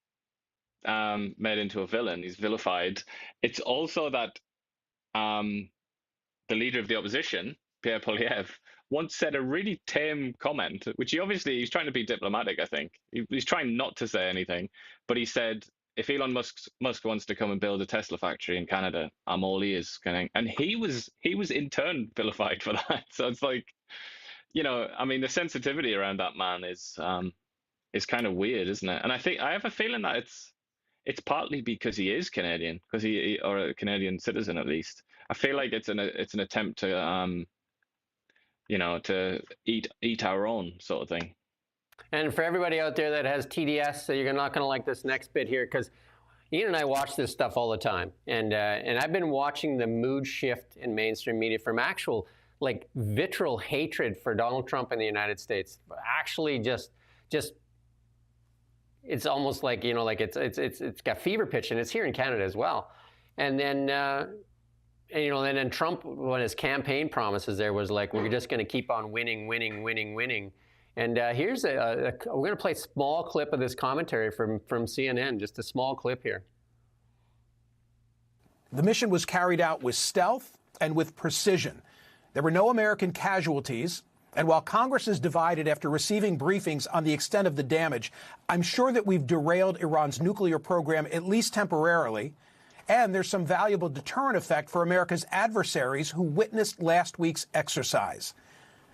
made into a villain, he's vilified. It's also that the leader of the opposition, Pierre Poilievre, once said a really tame comment, which he's trying to be diplomatic, I think. He's trying not to say anything, but he said, if Elon Musk wants to come and build a Tesla factory in Canada, I'm all ears. And he was in turn vilified for that. So it's like, I mean, the sensitivity around that man is kind of weird, isn't it? And I have a feeling that it's partly because he is Canadian, or a Canadian citizen at least. I feel like it's an attempt to to eat our own sort of thing. And for everybody out there that has TDS, so you're not going to like this next bit here, because Ian and I watch this stuff all the time, and I've been watching the mood shift in mainstream media from actual like vitriol hatred for Donald Trump in the United States, actually just. It's almost like it's got fever pitch, and it's here in Canada as well. And then then Trump, when his campaign promises there was like, we're just going to keep on winning. And here's we're going to play a small clip of this commentary from CNN, just a small clip here. The mission was carried out with stealth and with precision. There were no American casualties. And while Congress is divided after receiving briefings on the extent of the damage, I'm sure that we've derailed Iran's nuclear program, at least temporarily. And there's some valuable deterrent effect for America's adversaries who witnessed last week's exercise.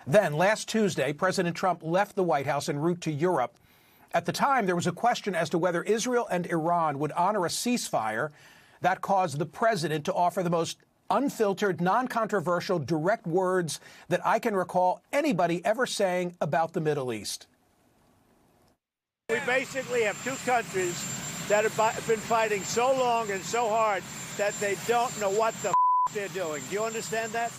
Then, last Tuesday, President Trump left the White House en route to Europe. At the time, there was a question as to whether Israel and Iran would honor a ceasefire. That caused the president to offer the most unfiltered, non-controversial, direct words that I can recall anybody ever saying about the Middle East. We basically have two countries that have been fighting so long and so hard that they don't know what the they're doing. Do you understand that?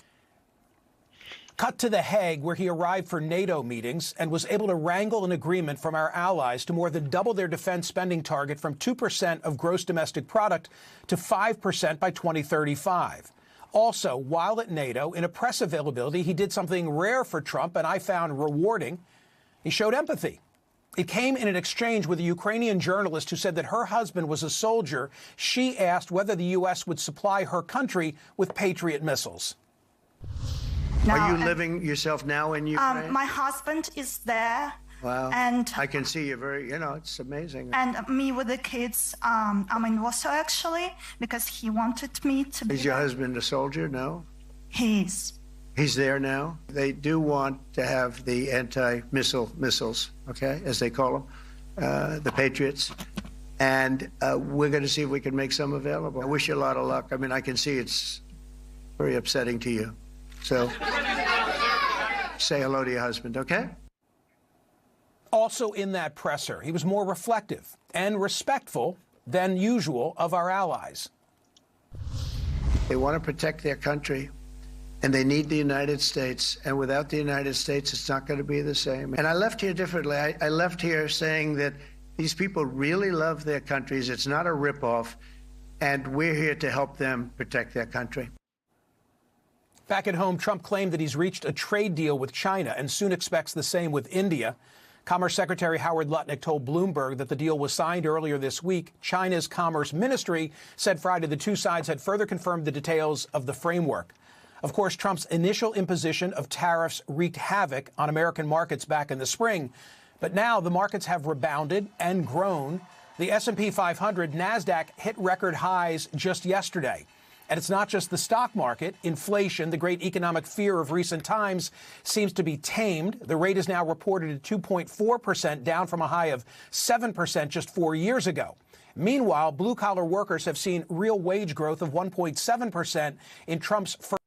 Cut to The Hague, where he arrived for NATO meetings and was able to wrangle an agreement from our allies to more than double their defense spending target from 2% of gross domestic product to 5% by 2035. Also, while at NATO, in a press availability, he did something rare for Trump and I found rewarding. He showed empathy. It came in an exchange with a Ukrainian journalist who said that her husband was a soldier. She asked whether the U.S. would supply her country with Patriot missiles. Are you living yourself now in Ukraine? My husband is there. Wow. And I can see you very, it's amazing. And me with the kids, I'm in Warsaw actually, because he wanted me to be. Is your husband a soldier? No? He is. He's there now. They do want to have the anti-missiles, okay, as they call them, the Patriots. And we're going to see if we can make some available. I wish you a lot of luck. I mean, I can see it's very upsetting to you. So say hello to your husband, okay? Also in that presser, he was more reflective and respectful than usual of our allies. They want to protect their country, and they need the United States. And without the United States, it's not going to be the same. And I left here differently. I left here saying that these people really love their countries. It's not a ripoff, and we're here to help them protect their country. Back at home, Trump claimed that he's reached a trade deal with China and soon expects the same with India. Commerce Secretary Howard Lutnick told Bloomberg that the deal was signed earlier this week. China's Commerce Ministry said Friday the two sides had further confirmed the details of the framework. Of course, Trump's initial imposition of tariffs wreaked havoc on American markets back in the spring. But now the markets have rebounded and grown. The S&P 500, NASDAQ hit record highs just yesterday. And it's not just the stock market. Inflation, the great economic fear of recent times, seems to be tamed. The rate is now reported at 2.4%, down from a high of 7% just 4 years ago. Meanwhile, blue-collar workers have seen real wage growth of 1.7% in Trump's first.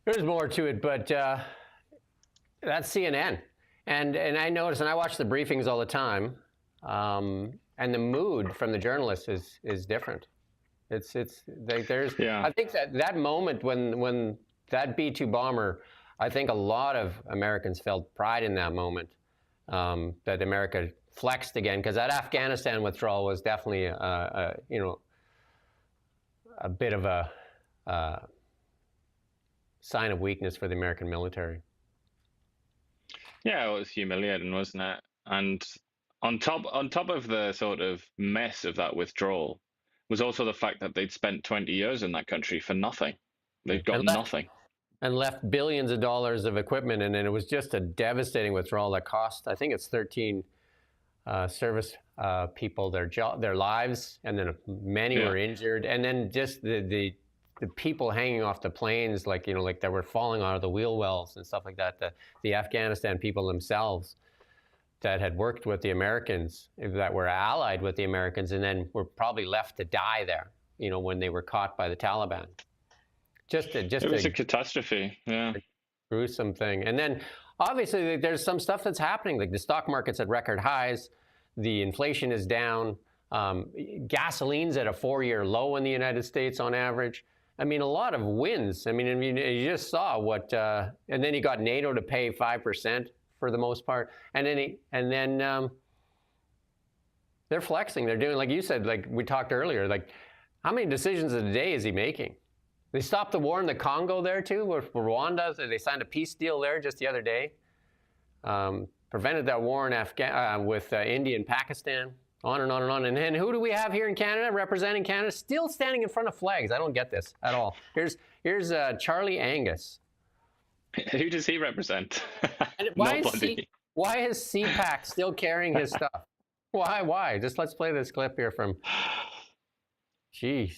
There's more to it, but that's CNN. And I notice, and I watch the briefings all the time, and the mood from the journalists is different. It's like I think that moment when that B-2 bomber, I think a lot of Americans felt pride in that moment, that America flexed again, because that Afghanistan withdrawal was definitely a bit of a sign of weakness for the American military. Yeah, it was humiliating, wasn't it? And on top of the sort of mess of that withdrawal was also the fact that they'd spent 20 years in that country for nothing. They've got nothing. And left billions of dollars of equipment, and then it was just a devastating withdrawal that cost, I think it's 13 service people their lives, and then many were injured, and then just the people hanging off the planes, like that were falling out of the wheel wells and stuff like that. The Afghanistan people themselves that had worked with the Americans, that were allied with the Americans, and then were probably left to die there, when they were caught by the Taliban. It was a catastrophe, yeah. Gruesome thing. And then, obviously, there's some stuff that's happening. Like the stock market's at record highs, the inflation is down, gasoline's at a 4-year low in the United States on average. I mean, a lot of wins. I mean, you just saw what, and then he got NATO to pay 5%. For the most part, and then they're flexing. They're doing, like you said, like we talked earlier, like how many decisions a day is he making? They stopped the war in the Congo there too, with Rwanda. They signed a peace deal there just the other day. Prevented that war in with India and Pakistan. On and on and on. And then who do we have here in Canada, representing Canada, still standing in front of flags? I don't get this at all. Here's Charlie Angus. Who does he represent? And why is CPAC still carrying his stuff? Why? Just let's play this clip here from. Jeez.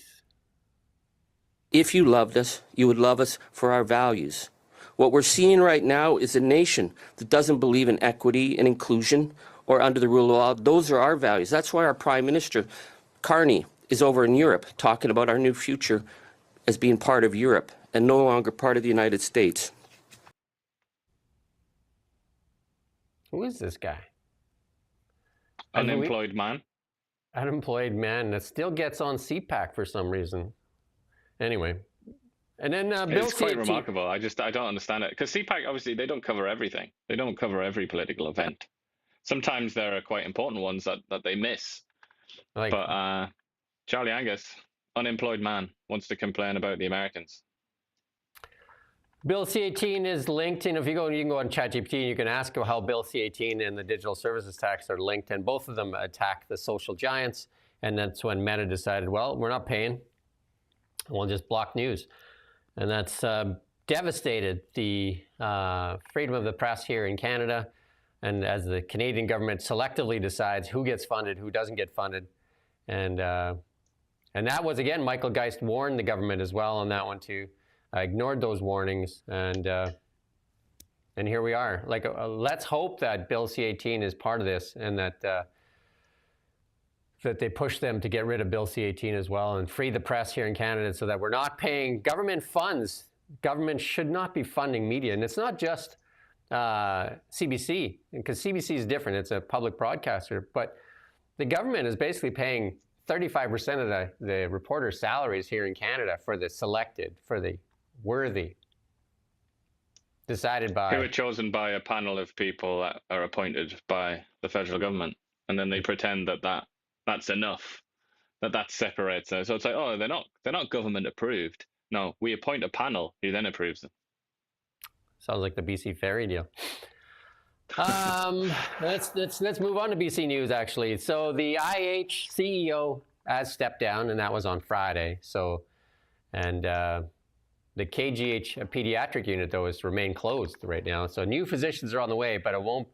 If you loved us, you would love us for our values. What we're seeing right now is a nation that doesn't believe in equity and inclusion or under the rule of law. Those are our values. That's why our Prime Minister, Carney, is over in Europe talking about our new future as being part of Europe and no longer part of the United States. Who is this guy? Unemployed man. Unemployed man that still gets on CPAC for some reason. Anyway, and then Bill it's quite remarkable. I don't understand it, because CPAC, obviously they don't cover everything. They don't cover every political event. Sometimes there are quite important ones that they miss. But Charlie Angus, unemployed man, wants to complain about the Americans. Bill C-18 is linked, and you can go on ChatGPT and you can ask how Bill C-18 and the digital services tax are linked, and both of them attack the social giants. And that's when Meta decided, well, we're not paying, we'll just block news. And that's devastated the freedom of the press here in Canada. And as the Canadian government selectively decides who gets funded, who doesn't get funded. And that was, again, Michael Geist warned the government as well on that one too. I ignored those warnings, and here we are. Like, let's hope that Bill C-18 is part of this, and that they push them to get rid of Bill C-18 as well, and free the press here in Canada, so that we're not paying government funds. Government should not be funding media, and it's not just CBC, because CBC is different. It's a public broadcaster, but the government is basically paying 35% of the reporters' salaries here in Canada for the selected, for the worthy, decided by... Who are chosen by a panel of people that are appointed by the federal government, and then they pretend that's enough, that separates us. So it's like, oh, they're not government approved. No, we appoint a panel who then approves them. Sounds like the BC Ferry deal. Let's move on to BC News, actually. So the IH CEO has stepped down, and that was on Friday. So, and The KGH pediatric unit, though, has remained closed right now. So new physicians are on the way, but it won't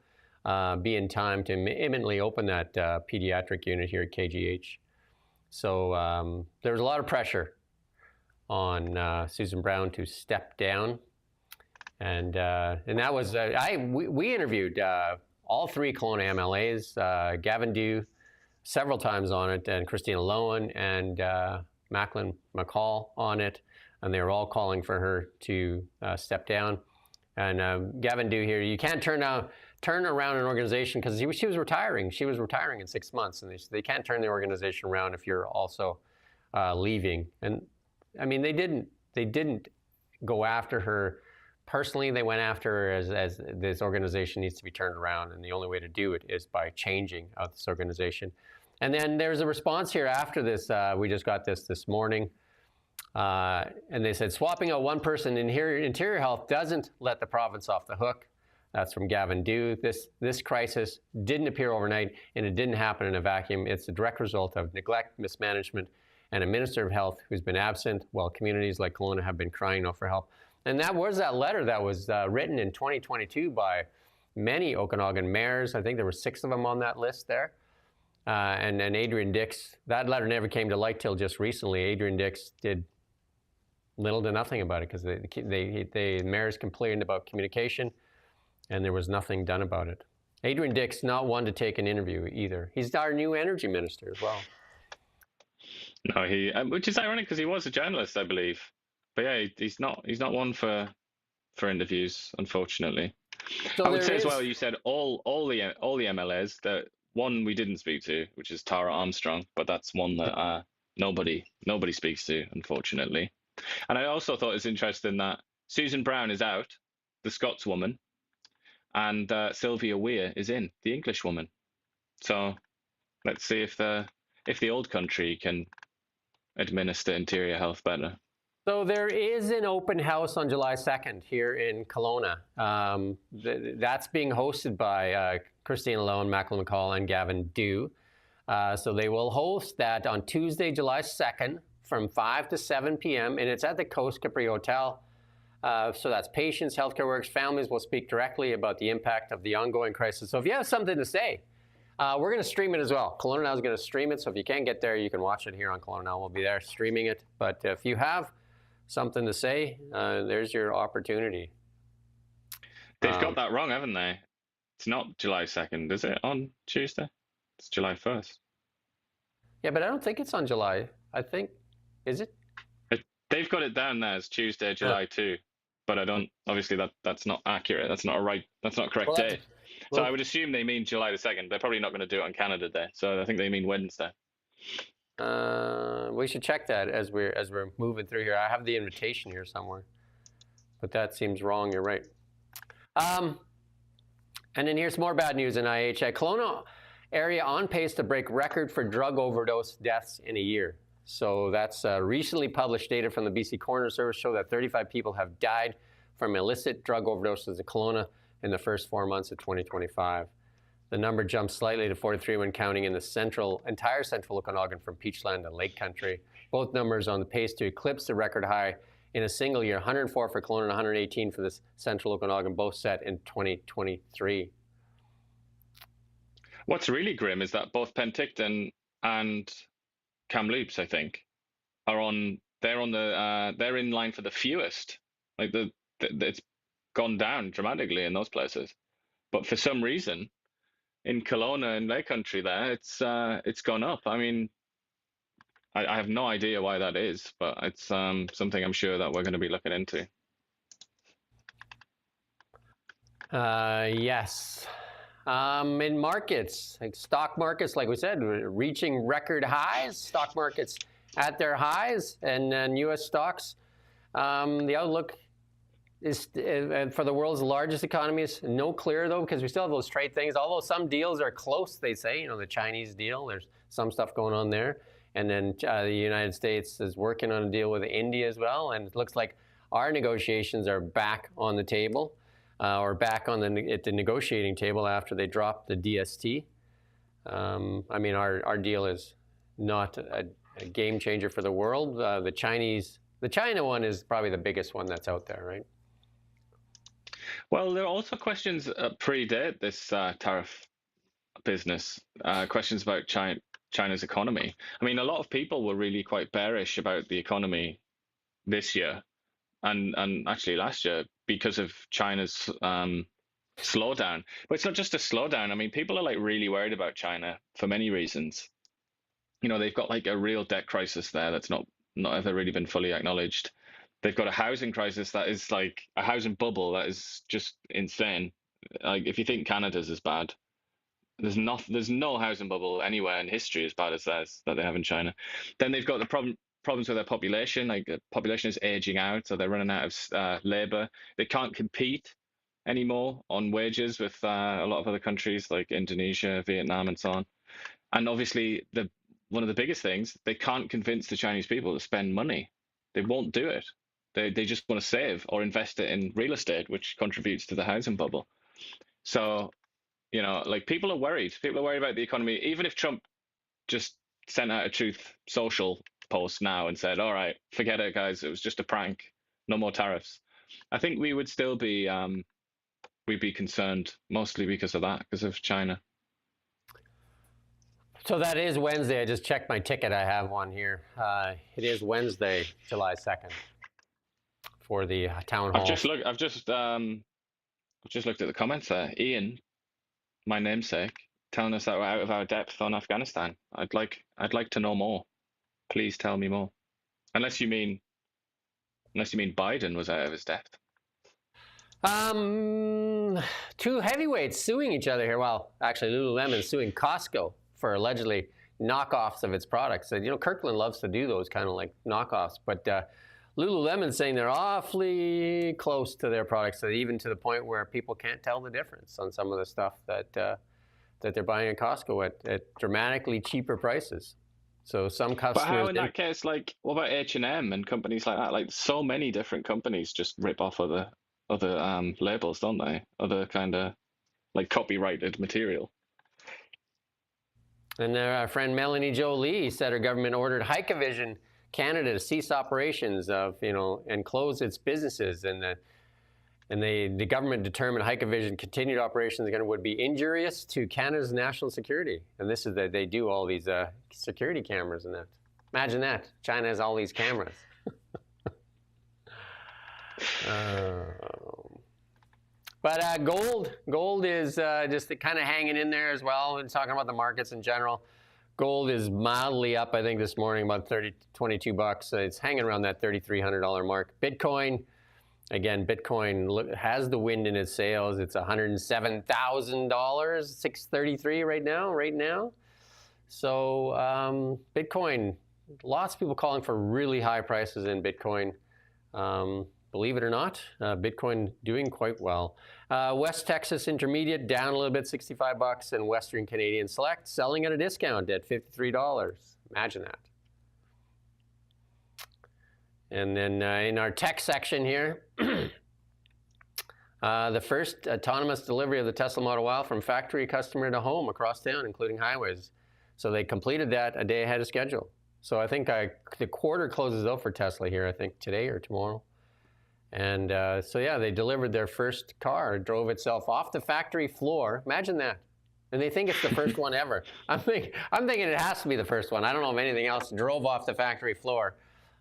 be in time to imminently open that pediatric unit here at KGH. So there was a lot of pressure on Susan Brown to step down. And that was, we interviewed all three Kelowna MLAs, Gavin Dew, several times on it, and Christina Lowen and Macklin McCall on it. And they were all calling for her to step down. And Gavin Dew here, you can't turn around an organization, because she was retiring. She was retiring in 6 months, and they can't turn the organization around if you're also leaving. And I mean, they didn't go after her personally. They went after her as this organization needs to be turned around, and the only way to do it is by changing out this organization. And then there's a response here after this. We just got this morning. And they said, swapping out one person in interior health doesn't let the province off the hook. That's from Gavin Dew. This crisis didn't appear overnight, and it didn't happen in a vacuum. It's a direct result of neglect, mismanagement, and a Minister of Health who's been absent while communities like Kelowna have been crying out for help. And that was that letter that was written in 2022 by many Okanagan mayors. I think there were 6 of them on that list there. And then Adrian Dix, that letter never came to light till just recently. Adrian Dix did little to nothing about it, because the mayors complained about communication, and there was nothing done about it. Adrian Dix, not one to take an interview either. He's our new energy minister as well. No, which is ironic because he was a journalist, I believe. But yeah, he's not one for interviews, unfortunately. So I would say as well, you said all the MLAs. The one we didn't speak to, which is Tara Armstrong, but that's one that nobody speaks to, unfortunately. And I also thought it's interesting that Susan Brown is out, the Scotswoman, and Sylvia Weir is in, the Englishwoman. So let's see if the old country can administer interior health better. So there is an open house on July 2nd here in Kelowna. That's being hosted by Christina Lowen, Macklin McCall, and Gavin Dew. So they will host that on Tuesday, July 2nd, from 5 to 7 p.m., and it's at the Coast Capri Hotel. So that's patients, healthcare workers, families will speak directly about the impact of the ongoing crisis. So if you have something to say, we're going to stream it as well. Kelowna Now is going to stream it, so if you can't get there, you can watch it here on Kelowna Now. We'll be there streaming it. But if you have something to say, there's your opportunity. They've got that wrong, haven't they? It's not July 2nd, is it, on Tuesday? It's July 1st. Yeah, but I don't think it's on July. I think, is it? They've got it down there as Tuesday, July 2. But I don't, obviously that's not accurate. That's not a correct date. So I would assume they mean July the 2nd. They're probably not going to do it on Canada Day. So I think they mean Wednesday. We should check that as we're moving through here. I have the invitation here somewhere, but that seems wrong. You're right. And then here's more bad news in IH. Kelowna area on pace to break record for drug overdose deaths in a year. So that's recently published data from the BC Coroner Service show that 35 people have died from illicit drug overdoses in Kelowna in the first 4 months of 2025. The number jumped slightly to 43 when counting in the entire central Okanagan from Peachland to Lake Country. Both numbers on the pace to eclipse the record high in a single year, 104 for Kelowna and 118 for the central Okanagan, both set in 2023. What's really grim is that both Penticton and Kamloops, I think, they're in line for the fewest. Like it's gone down dramatically in those places, but for some reason, in Kelowna and Lake Country, there it's gone up. I mean, I have no idea why that is, but it's something I'm sure that we're going to be looking into. Yes. In markets, like stock markets, like we said, reaching record highs. Stock markets at their highs, and then U.S. stocks. The outlook is for the world's largest economies no clearer though, because we still have those trade things. Although some deals are close, they say. You know, the Chinese deal. There's some stuff going on there, and then the United States is working on a deal with India as well. And it looks like our negotiations are back on the table. Or back on at the negotiating table after they dropped the DST. I mean, our deal is not a game changer for the world. The Chinese The China one is probably the biggest one that's out there, right? Well, there are also questions that predate this tariff business, questions about China's economy. I mean, a lot of people were really quite bearish about the economy this year and actually last year because of China's slowdown. But it's not just a slowdown. I mean, people are like really worried about China for many reasons. You know, they've got like a real debt crisis there that's not ever really been fully acknowledged. They've got a housing crisis that is like a housing bubble that is just insane. Like if you think Canada's as bad, there's no housing bubble anywhere in history as bad as theirs that they have in China. Then they've got the problems with their population. Like the population is aging out, so they're running out of labor. They can't compete anymore on wages with a lot of other countries like Indonesia, Vietnam, and so on. And obviously, one of the biggest things, they can't convince the Chinese people to spend money. They won't do it. They just want to save or invest it in real estate, which contributes to the housing bubble. So, you know, like people are worried. People are worried about the economy. Even if Trump just sent out a Truth Social post now and said, all right, forget it, guys. It was just a prank. No more tariffs. I think we would still be, we'd be concerned mostly because of that, because of China. So that is Wednesday. I just checked my ticket. I have one here. It is Wednesday, July 2nd for the town hall. I've just looked at the comments there. Iain, my namesake, telling us that we're out of our depth on Afghanistan. I'd like to know more. Please tell me more. Unless you mean Biden was out of his depth. Two heavyweights suing each other here. Well, actually, Lululemon suing Costco for allegedly knockoffs of its products. And, you know, Kirkland loves to do those kind of like knockoffs, but Lululemon saying they're awfully close to their products, so even to the point where people can't tell the difference on some of the stuff that they're buying at Costco at dramatically cheaper prices. So some customers. But how in that case, like, what about H&M and companies like that? Like, so many different companies just rip off other labels, don't they? Other kind of like copyrighted material. And our friend Melanie Jolie said her government ordered Hikvision Canada to cease operations and close its businesses, and the government determined Hikvision continued operations again would be injurious to Canada's national security. And this is that they do all these security cameras and that. Imagine that. China has all these cameras. But gold is just kind of hanging in there as well. And talking about the markets in general, gold is mildly up, I think, this morning, about $22. It's hanging around that $3,300 mark. Bitcoin, again, Bitcoin has the wind in its sails. It's $107,000, $633 right now. So Bitcoin, lots of people calling for really high prices in Bitcoin. Believe it or not, Bitcoin doing quite well. West Texas Intermediate down a little bit, $65, and Western Canadian Select selling at a discount at $53. Imagine that. And then in our tech section here, the first autonomous delivery of the Tesla Model Y from factory customer to home across town, including highways. So they completed that a day ahead of schedule. So I think the quarter closes out for Tesla here, I think today or tomorrow. And so yeah, they delivered their first car, drove itself off the factory floor. Imagine that. And they think it's the first one ever. I'm thinking it has to be the first one. I don't know if anything else drove off the factory floor.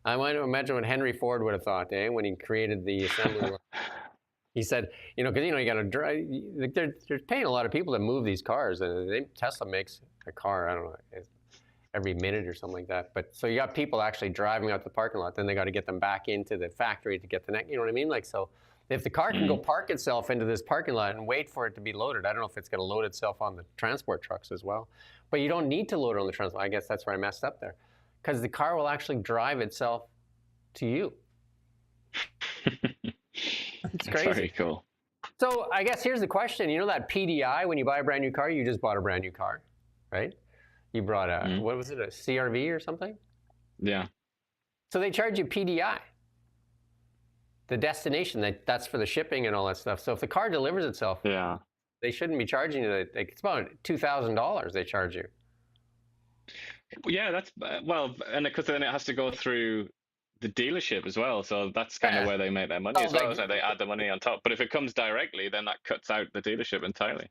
I might imagine what Henry Ford would have thought, when he created the assembly line. He said, because you got to drive. They're paying a lot of people to move these cars, and Tesla makes a car. I don't know, every minute or something like that. But so you got people actually driving out the parking lot. Then they got to get them back into the factory to get the next. You know what I mean? Like, so if the car can go park itself into this parking lot and wait for it to be loaded, I don't know if it's going to load itself on the transport trucks as well. But you don't need to load it on the transport. I guess that's where I messed up there, because the car will actually drive itself to you. It's crazy. Very cool. So I guess here's the question. You know that PDI, when you buy a brand new car, you just bought a brand new car, right? You brought what was it, a CRV or something? Yeah. So they charge you PDI. The destination, that's for the shipping and all that stuff. So if the car delivers itself, they shouldn't be charging you. It's about $2,000 they charge you. Yeah, that's, and because then it has to go through the dealership as well. So that's kind of where they make their money as well. So they add the money on top. But if it comes directly, then that cuts out the dealership entirely.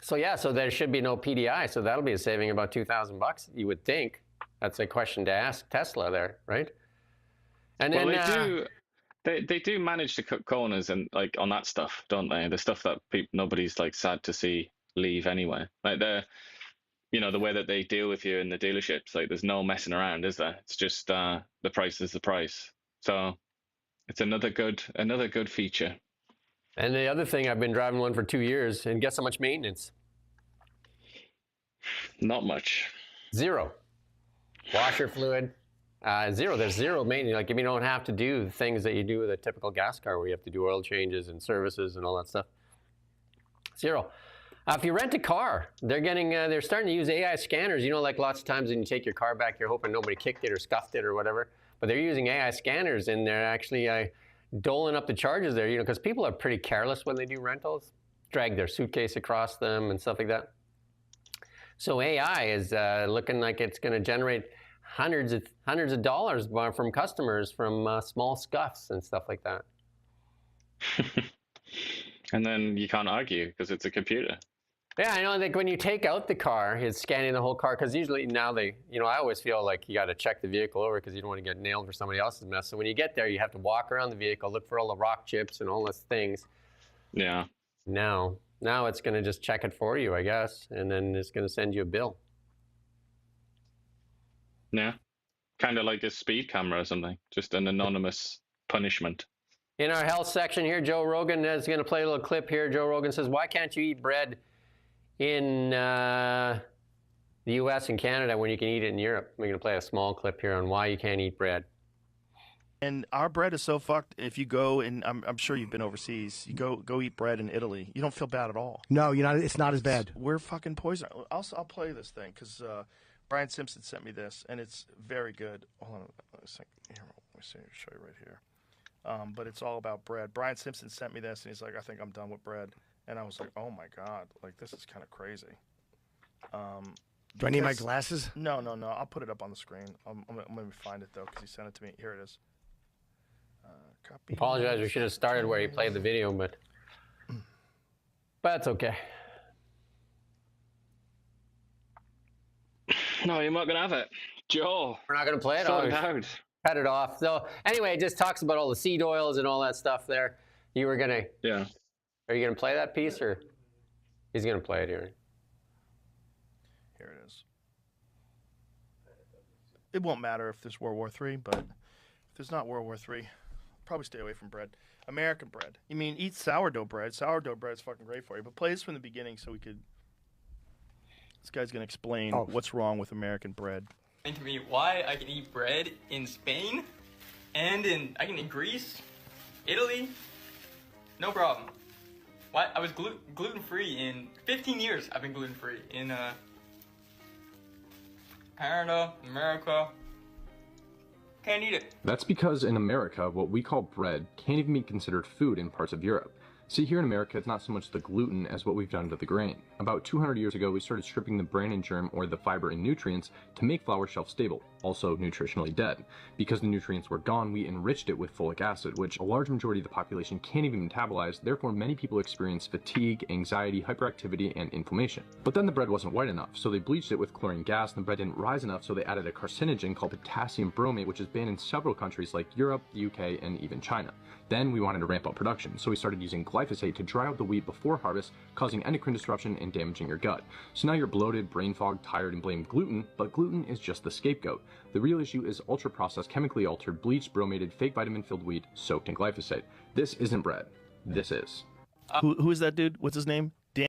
So yeah, so there should be no PDI. So that'll be a saving about $2,000, you would think. That's a question to ask Tesla there, right? And well, then they do manage to cut corners and like on that stuff, don't they? The stuff that nobody's like sad to see leave anyway. Like the way that they deal with you in the dealerships, like there's no messing around, is there? It's just the price is the price. So it's another good feature. And the other thing, I've been driving one for 2 years, and guess how much maintenance? Not much. Zero. Washer fluid, zero. There's zero maintenance. Like, if you don't have to do the things that you do with a typical gas car, where you have to do oil changes and services and all that stuff. Zero. If you rent a car, they're starting to use AI scanners. Like lots of times when you take your car back, you're hoping nobody kicked it or scuffed it or whatever. But they're using AI scanners, and they're actually doling up the charges there. Because people are pretty careless when they do rentals, drag their suitcase across them and stuff like that. So AI is looking like it's going to generate hundreds of dollars from customers from small scuffs and stuff like that. And then you can't argue because it's a computer. Yeah, I know. Like when you take out the car, it's scanning the whole car, because usually now I always feel like you got to check the vehicle over because you don't want to get nailed for somebody else's mess. So when you get there, you have to walk around the vehicle, look for all the rock chips and all those things. Yeah. Now it's going to just check it for you, I guess, and then it's going to send you a bill. Yeah, kind of like a speed camera or something, just an anonymous punishment. In our health section here, Joe Rogan is going to play a little clip here. Joe Rogan says, "Why can't you eat bread in the U.S. and Canada when you can eat it in Europe?" We're going to play a small clip here on why you can't eat bread. And our bread is so fucked. If you go, and I'm sure you've been overseas, you go eat bread in Italy, you don't feel bad at all. No, it's not as bad. We're fucking poison. I'll play this thing because Brian Simpson sent me this, and it's very good. Hold on a second. Here, let me show you right here. But it's all about bread. Brian Simpson sent me this, and he's like, "I think I'm done with bread." And I was like, "Oh my god, like this is kind of crazy." Do I need my glasses? No. I'll put it up on the screen. I'm gonna find it though, because he sent it to me. Here it is. Copy. Apologize. We should have started where he played the video, but that's okay. No, you're not gonna have it, Joe. We're not gonna play it. Sort it out. Cut it off. So anyway, it just talks about all the seed oils and all that stuff there. You were gonna. Yeah. Are you gonna play that piece, or he's gonna play it here? Here it is. It won't matter if there's World War III, but if there's not World War III, probably stay away from bread. American bread. You mean eat sourdough bread? Sourdough bread's fucking great for you. But play this from the beginning so we could. This guy's gonna explain what's wrong with American bread. To me, why I can eat bread in Spain, and in Greece, Italy, no problem. Why I was gluten free in 15 years. I've been gluten free in Canada, America. Can't eat it. That's because in America, what we call bread can't even be considered food in parts of Europe. See, here in America, it's not so much the gluten as what we've done to the grain. About 200 years ago, we started stripping the bran and germ, or the fiber and nutrients, to make flour shelf stable, also nutritionally dead. Because the nutrients were gone, we enriched it with folic acid, which a large majority of the population can't even metabolize, therefore many people experience fatigue, anxiety, hyperactivity, and inflammation. But then the bread wasn't white enough, so they bleached it with chlorine gas, and the bread didn't rise enough, so they added a carcinogen called potassium bromate, which is banned in several countries like Europe, the UK, and even China. Then we wanted to ramp up production, so we started using glyphosate to dry out the wheat before harvest, causing endocrine disruption and damaging your gut. So now you're bloated, brain fogged, tired, and blame gluten, but gluten is just the scapegoat. The real issue is ultra-processed, chemically altered, bleached, bromated, fake vitamin-filled wheat soaked in glyphosate. This isn't bread. This is. Who is that dude? What's his name? Dan.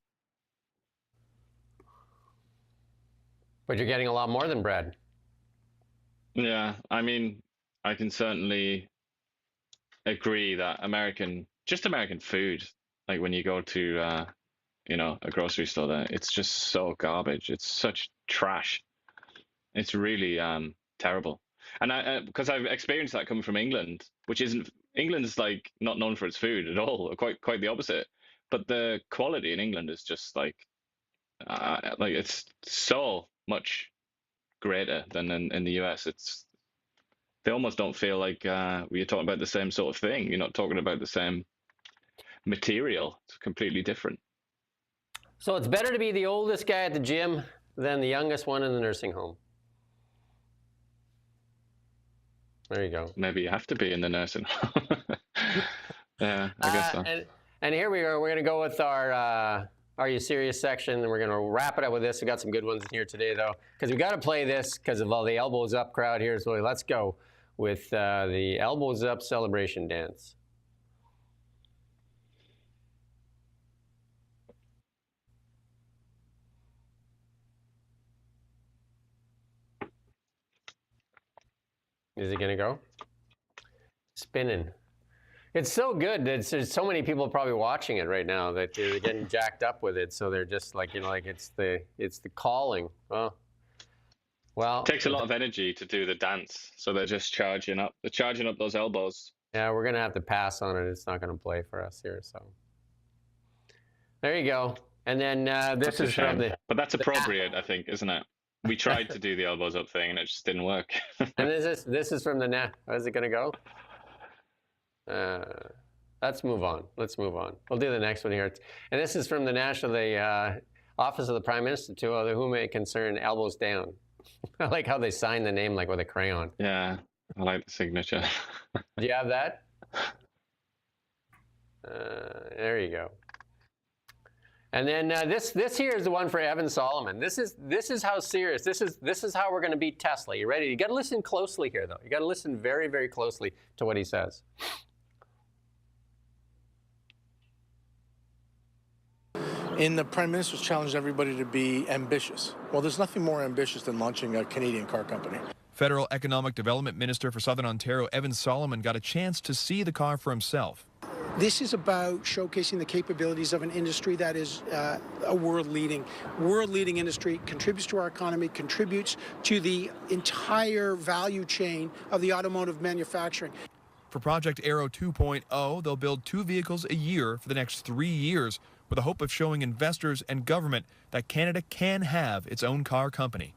But you're getting a lot more than bread. Yeah, I mean, I can certainly agree that American food, like when you go to a grocery store there, it's just so garbage. It's such trash. It's really terrible. And I because I've experienced that coming from England, which isn't England's like not known for its food at all, quite the opposite. But the quality in England is just like it's so much greater than in the US. they almost don't feel like we're talking about the same sort of thing. You're not talking about the same material. It's completely different. So it's better to be the oldest guy at the gym than the youngest one in the nursing home. There you go. Maybe you have to be in the nursing home. Yeah, I guess so. And here we are. We're going to go with our Are You Serious section, and we're going to wrap it up with this. We got some good ones in here today, though, because we got to play this because of all the elbows up crowd here. So let's go with the elbows up celebration dance. Is it going to go? Spinning. It's so good. There's so many people probably watching it right now that they're getting jacked up with it. So they're just like, like it's the calling. Oh, well. It takes a lot of energy to do the dance. So they're just charging up. They're charging up those elbows. Yeah, we're going to have to pass on it. It's not going to play for us here. So there you go. And then this is from the... But that's appropriate, I think, isn't it? We tried to do the elbows up thing and it just didn't work. And this is from the is it going to go? Let's move on. Let's move on. We'll do the next one here. And this is from the Office of the Prime Minister, to whom it concern, elbows down. I like how they sign the name like with a crayon. Yeah, I like the signature. Do you have that? There you go. And then this here is the one for Evan Solomon. This is how serious. This is how we're going to beat Tesla. You ready? You got to listen closely here, though. You got to listen very, very closely to what he says. The Prime Minister's challenged everybody to be ambitious. Well, there's nothing more ambitious than launching a Canadian car company. Federal Economic Development Minister for Southern Ontario, Evan Solomon, got a chance to see the car for himself. This is about showcasing the capabilities of an industry that is a world-leading industry, contributes to our economy, contributes to the entire value chain of the automotive manufacturing. For Project Aero 2.0, they'll build 2 vehicles a year for the next 3 years, with the hope of showing investors and government that Canada can have its own car company.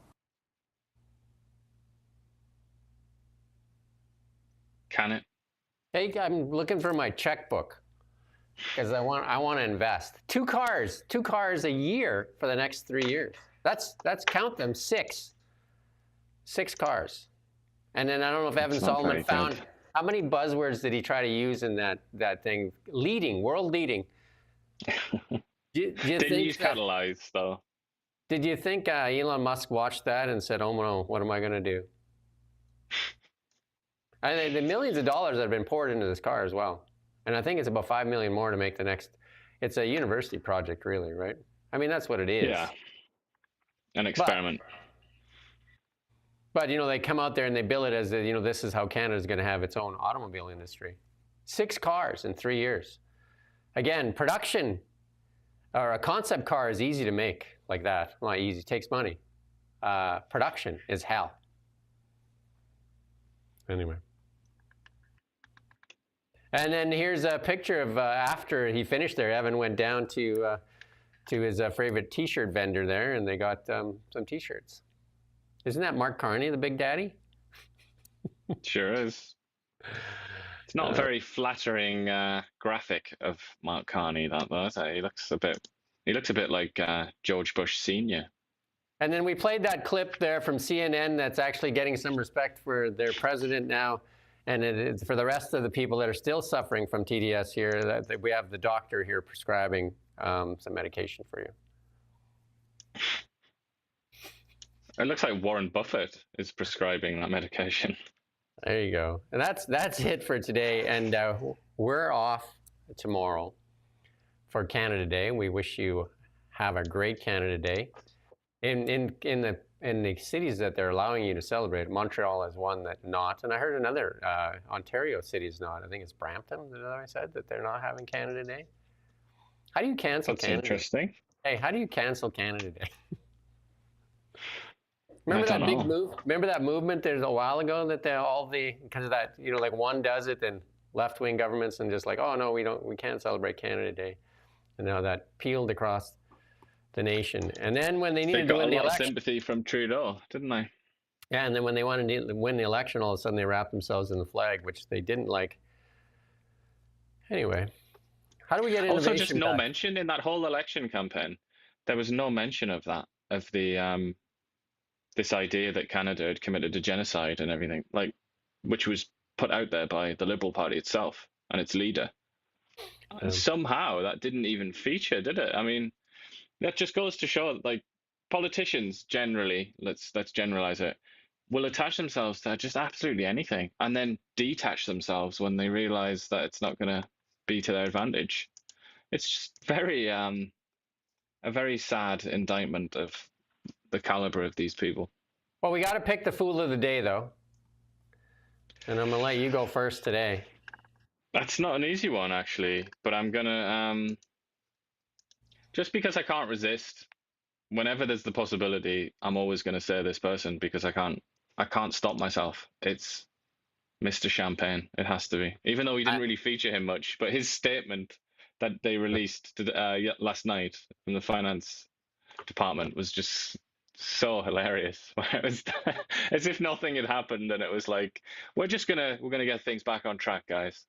Can it? Hey, I'm looking for my checkbook because I want to invest. 2 cars a year for the next 3 years. That's count them 6 cars. And then I don't know if Evan Solomon found how many buzzwords did he try to use in that thing? Leading, world leading. Didn't use catalyze though. Did you think Elon Musk watched that and said, "Oh no, what am I going to do?" And the millions of dollars that have been poured into this car as well. And I think it's about $5 million more to make the next. It's a university project, really, right? I mean, that's what it is. Yeah. An experiment. But they come out there and they bill it as, this is how Canada's going to have its own automobile industry. 6 cars in 3 years. Again, production or a concept car is easy to make like that. Not easy, it takes money. Production is hell. Anyway. And then here's a picture of after he finished there. Evan went down to his favorite T-shirt vendor there, and they got some T-shirts. Isn't that Mark Carney, the Big Daddy? Sure is. It's not a very flattering graphic of Mark Carney, that though, is it? He looks a bit like George Bush Sr. And then we played that clip there from CNN that's actually getting some respect for their president now. And it's for the rest of the people that are still suffering from TDS here, that we have the doctor here prescribing some medication for you. It looks like Warren Buffett is prescribing that medication. There you go. And that's it for today. And we're off tomorrow for Canada Day. We wish you have a great Canada Day. In the cities that they're allowing you to celebrate, Montreal is one that not. And I heard another Ontario city is not. I think it's Brampton that I said that they're not having Canada Day. How do you cancel Canada Day? That's interesting. Hey, how do you cancel Canada Day? Remember that big move? Remember that movement there's a while ago that because of that, like one does it, then left-wing governments and just like, oh no, we can't celebrate Canada Day, and now that peeled across the nation. And then when they needed to win the election, got a lot of sympathy from Trudeau, didn't they? Yeah, and then when they wanted to win the election, all of a sudden they wrapped themselves in the flag, which they didn't like. Anyway, how do we get innovation Also, just no back? mention in that whole election campaign. There was no mention of that, of the this idea that Canada had committed a genocide and everything, like, which was put out there by the Liberal Party itself and its leader. And somehow that didn't even feature, did it? I mean, that just goes to show, like, politicians generally, let's generalize it, will attach themselves to just absolutely anything and then detach themselves when they realize that it's not going to be to their advantage. It's just very a very sad indictment of the caliber of these people. Well, we got to pick the fool of the day, though. And I'm going to let you go first today. That's not an easy one, actually, but I'm going to, just because I can't resist, whenever there's the possibility, I'm always going to say this person because I can't stop myself. It's Mr. Champagne. It has to be. Even though we didn't really feature him much, but his statement that they released last night from the finance department was just so hilarious. It was as if nothing had happened, and it was like, we're gonna get things back on track, guys.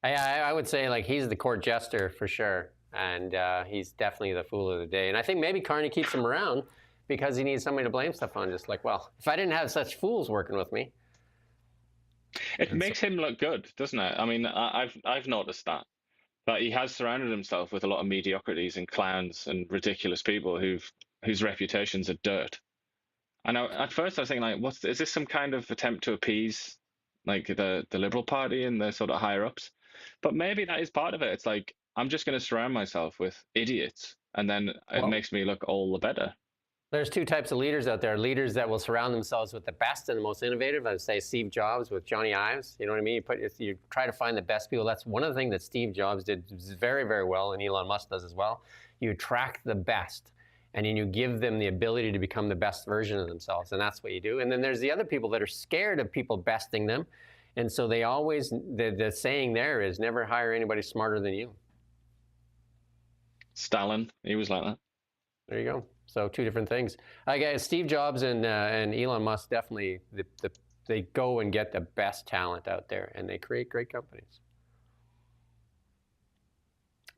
I would say, like, he's the court jester for sure, and he's definitely the fool of the day. And I think maybe Carney keeps him around because he needs somebody to blame stuff on. Just like, well, if I didn't have such fools working with me. It makes him look good, doesn't it? I mean, I've noticed that he has surrounded himself with a lot of mediocrities and clowns and ridiculous people whose reputations are dirt. And at first I was thinking, like, is this some kind of attempt to appease, like, the Liberal Party and the sort of higher ups? But maybe that is part of it. It's like, I'm just going to surround myself with idiots, and then it makes me look all the better. There's two types of leaders out there. Leaders that will surround themselves with the best and the most innovative. I would say Steve Jobs with Johnny Ives. You know what I mean? You try to find the best people. That's one of the things that Steve Jobs did very, very well, and Elon Musk does as well. You attract the best, and then you give them the ability to become the best version of themselves, and that's what you do. And then there's the other people that are scared of people besting them, and so they always, the saying there is, never hire anybody smarter than you. Stalin, he was like that. There you go. So two different things. I guess Steve Jobs and Elon Musk definitely, they go and get the best talent out there, and they create great companies.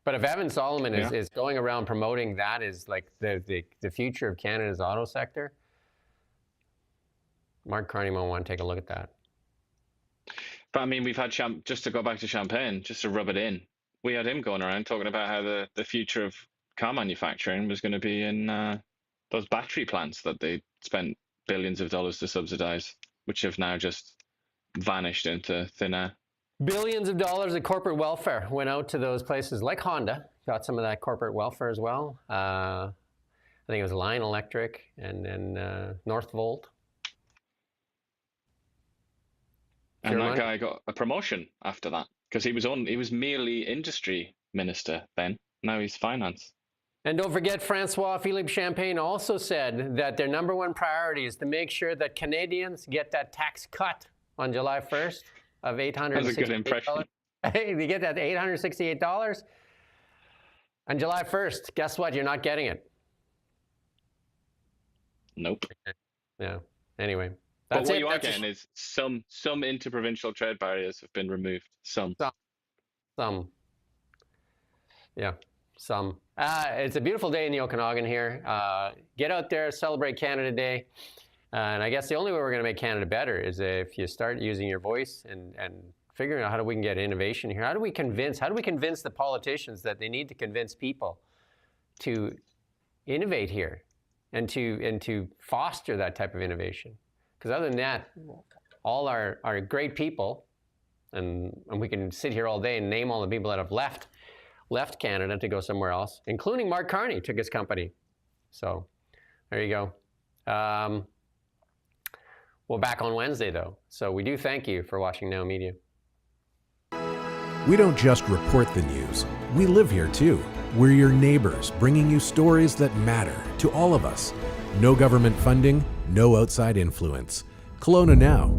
But if Evan Solomon is going around promoting that as like the future of Canada's auto sector, Mark Carney might want to take a look at that. But I mean, we've had just to go back to Champagne, just to rub it in, we had him going around talking about how the future of car manufacturing was going to be in those battery plants that they spent billions of dollars to subsidize, which have now just vanished into thin air. Billions of dollars of corporate welfare went out to those places like Honda, got some of that corporate welfare as well. I think it was Lion Electric and then Northvolt. And that guy got a promotion after that because he was merely industry minister then. Now he's finance. And don't forget, Francois-Philippe Champagne also said that their number one priority is to make sure that Canadians get that tax cut on July 1st of $868. That's a good impression. Hey, you get that $868 on July 1st. Guess what? You're not getting it. Nope. Yeah. Anyway. But what you are getting is some interprovincial trade barriers have been removed. Some. Yeah, some. It's a beautiful day in the Okanagan here. Get out there, celebrate Canada Day. And I guess the only way we're going to make Canada better is if you start using your voice and figuring out how we can get innovation here. How do we convince the politicians that they need to convince people to innovate here and to foster that type of innovation? Because other than that, all our great people, and we can sit here all day and name all the people that have left Canada to go somewhere else, including Mark Carney took his company. So there you go. We're back on Wednesday, though. So we do thank you for watching NowMedia. We don't just report the news. We live here, too. We're your neighbors, bringing you stories that matter to all of us. No government funding, no outside influence. Kelowna Now.